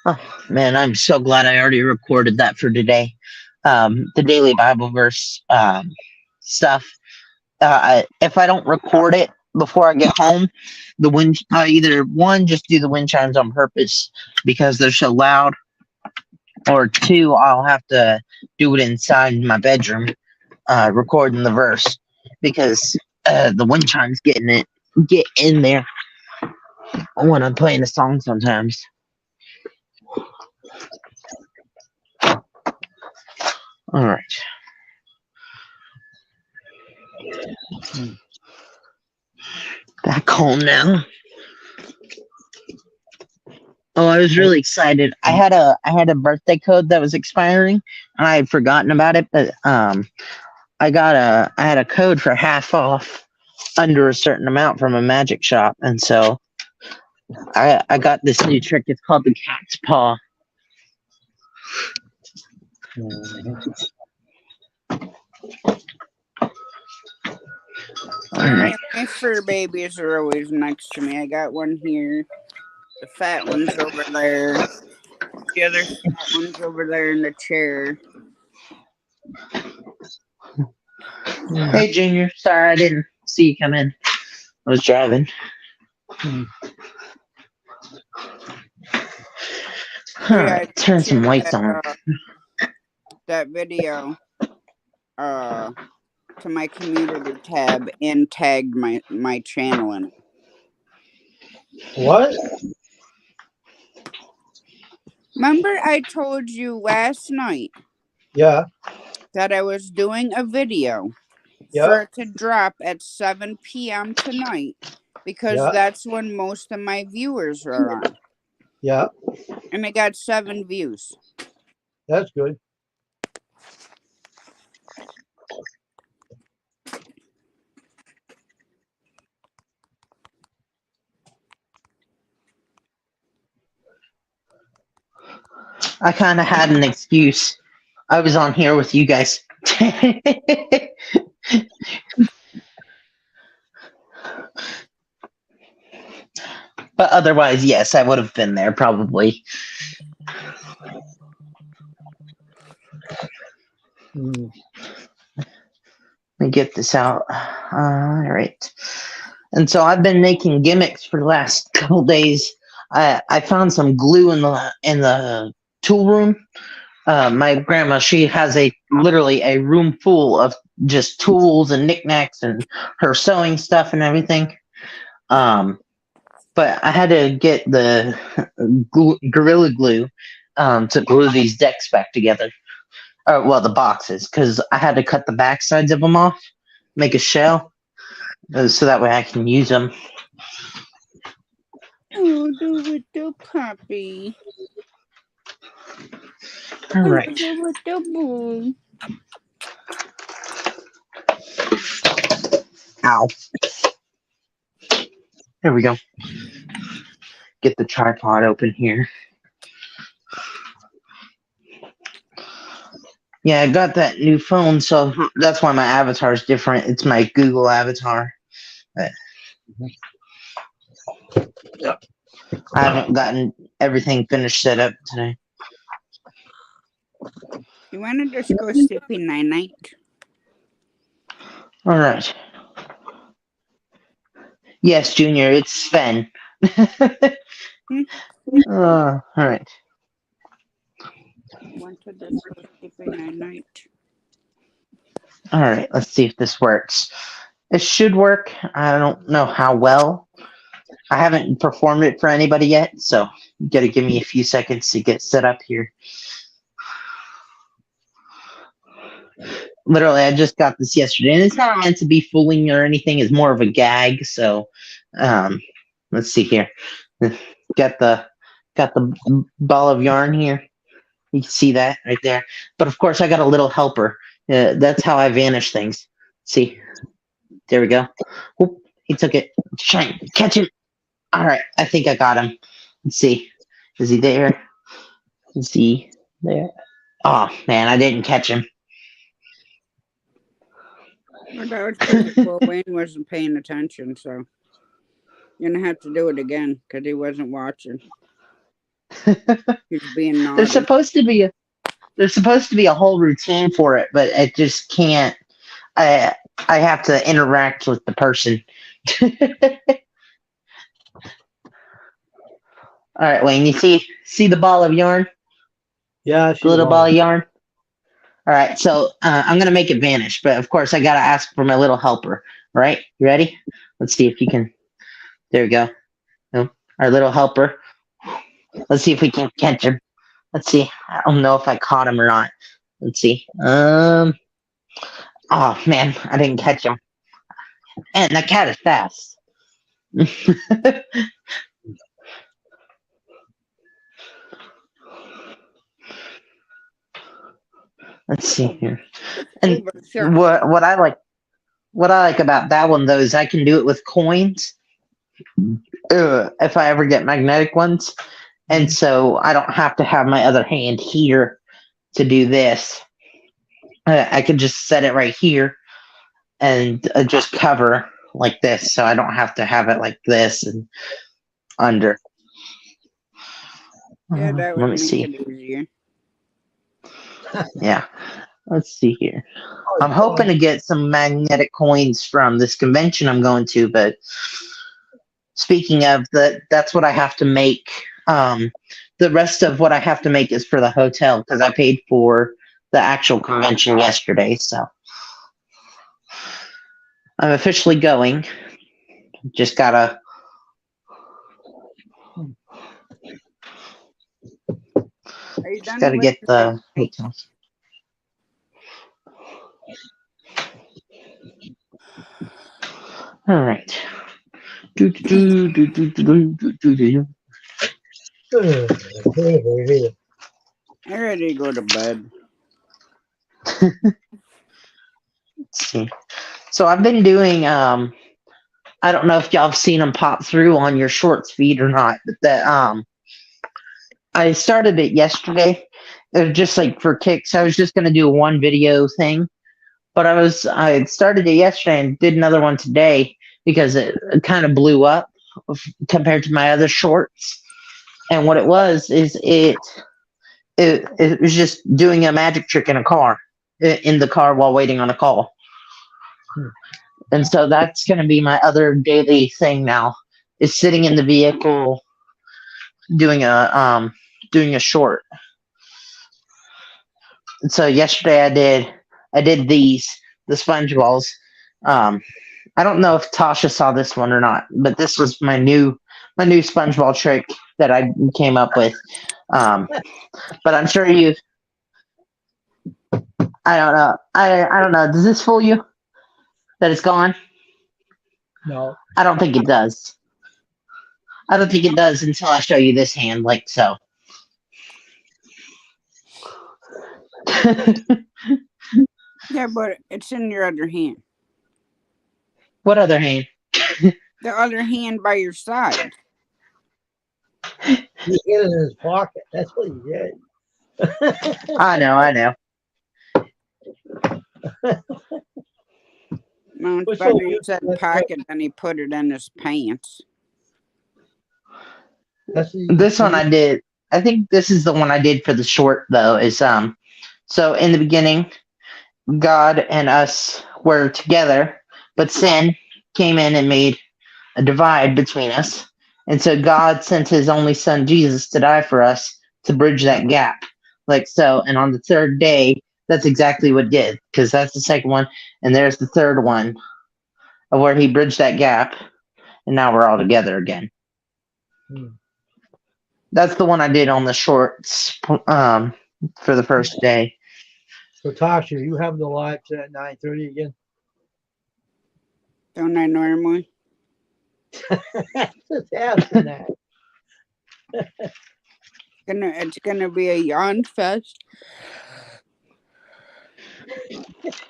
Oh man, I'm so glad I already recorded that for today. The daily Bible verse stuff. If I don't record it before I get home, the wind either one, just do the wind chimes on purpose because they're so loud, or two, I'll have to do it inside my bedroom, recording the verse because the wind chimes get in there when I'm playing a song sometimes. All right. Back home now. Oh, I was really excited. I had a birthday code that was expiring, and I had forgotten about it. But I had a code for half off under a certain amount from a magic shop, and so I got this new trick. It's called the cat's paw. All right. My fur babies are always next to me. I got one here. The fat one's over there. The other fat one's over there in the chair. Hey, Junior. Sorry, I didn't see you come in. I was driving. All right, turn some lights on. That video to my community tab and tagged my channel in it. What? Remember I told you last night Yeah. that I was doing a video for it to drop at 7 p.m. tonight because that's when most of my viewers are on. Yeah. And it got 7 views. That's good. I kind of had an excuse. I was on here with you guys. But otherwise, yes, I would have been there probably. Let me get this out. All right. And so I've been making gimmicks for the last couple days. I found some glue in the tool room. My grandma, she has literally a room full of just tools and knickknacks and her sewing stuff and everything. But I had to get the Gorilla Glue to glue these decks back together. Well, the boxes, because I had to cut the back sides of them off, make a shell, so that way I can use them. Oh, the little puppy. All right. The little boy. Ow. There we go. Get the tripod open here. Yeah, I got that new phone, so that's why my avatar is different. It's my Google avatar. I haven't gotten everything finished set up today. You want to just go sleeping night-night? All right. Yes, Junior, it's Sven. All right. Want to just go sleeping night-night? All right, let's see if this works. It should work. I don't know how well. I haven't performed it for anybody yet, so you gotta give me a few seconds to get set up here. Literally, I just got this yesterday, and it's not meant to be fooling or anything. It's more of a gag. So, let's see here. Got the ball of yarn here. You can see that right there. But of course, I got a little helper. That's how I vanish things. See, there we go. Whoop, he took it. Shine, catch him. All right, I think I got him. Let's see. Is he there? Is he there? Oh man, I didn't catch him. Well, that was because Will Wayne wasn't paying attention, so you're gonna have to do it again because he wasn't watching. He's being naughty. There's supposed to be a whole routine for it, but it just can't. I have to interact with the person. All right, Wayne, you see the ball of yarn? Yeah, The little ball of yarn? All right, so I'm going to make it vanish, but of course I got to ask for my little helper. All right, you ready? Let's see if you can. There we go. Our little helper. Let's see if we can catch him. Let's see. I don't know if I caught him or not. Let's see. Oh, man, I didn't catch him. And that cat is fast. Let's see here. And what I like about that one though is I can do it with coins. If I ever get magnetic ones, and so I don't have to have my other hand here to do this. I could just set it right here and just cover like this, so I don't have to have it like this and under. Yeah, that would Let me make see. it easier. Yeah. Let's see here. I'm hoping to get some magnetic coins from this convention I'm going to, but speaking of that's what I have to make. The rest of what I have to make is for the hotel because I paid for the actual convention yesterday, so I'm officially going. Just gotta get the hotel. All right. I'm ready to go to bed. Let's see. So I've been doing. I don't know if y'all have seen them pop through on your shorts feed or not, but that I started it yesterday. It was just like for kicks. I was just gonna do a one video thing, but I started it yesterday and did another one today because it kind of blew up compared to my other shorts. And what it was is it was just doing a magic trick in the car while waiting on a call. And so that's going to be my other daily thing now, is sitting in the vehicle doing a short. And so yesterday I did the sponge balls. I don't know if Tasha saw this one or not, but this was my new sponge ball trick that I came up with. But I'm sure I don't know. I don't know. Does this fool you that it's gone? No. I don't think it does. I don't think it does until I show you this hand, like so. Yeah, but it's in your other hand. What other hand? The other hand by your side. He hid it in his pocket. That's what he did. I know. No, it's What's better so you weird? said pocket than he put it in his pants. This one I did. I think this is the one I did for the short though. Is so in the beginning, God and us were together, but sin came in and made a divide between us. And so God sent his only son, Jesus, to die for us to bridge that gap. Like so. And on the third day, That's exactly what did, because that's the second one, and there's the third one of where he bridged that gap, and now we're all together again. Hmm. That's the one I did on the shorts for the first day. So Tasha, you have the live at 9:30 again? Don't I normally? Just asking that. It's gonna be a yawn fest.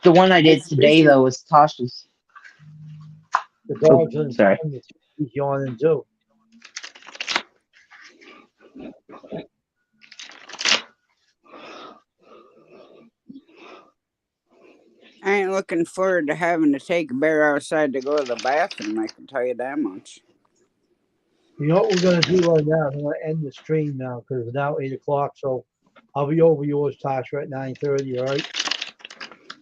The one I did It's today, busy. though, was Tasha's. The dog's in Sorry. he's yawning too. I ain't looking forward to having to take a bear outside to go to the bathroom. I can tell you that much. You know what we're gonna do right now? I'm gonna end the stream now because it's now 8 o'clock. So I'll be over yours, Tasha, at 9:30. All right.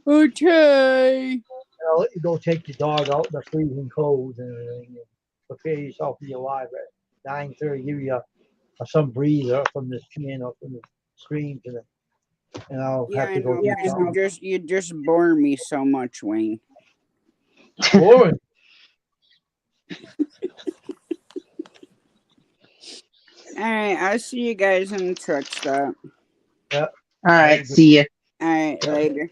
Okay. And I'll let you go take your dog out in the freezing cold and everything. And prepare yourself for your live at 9:30. Give you some breather from the channel, from the streams, and I'll Yeah, have I to go know. do Because something. you just bore me so much, Wayne. Boring. All right, I'll see you guys in the truck stop. Yeah. All right, see ya. All right, later.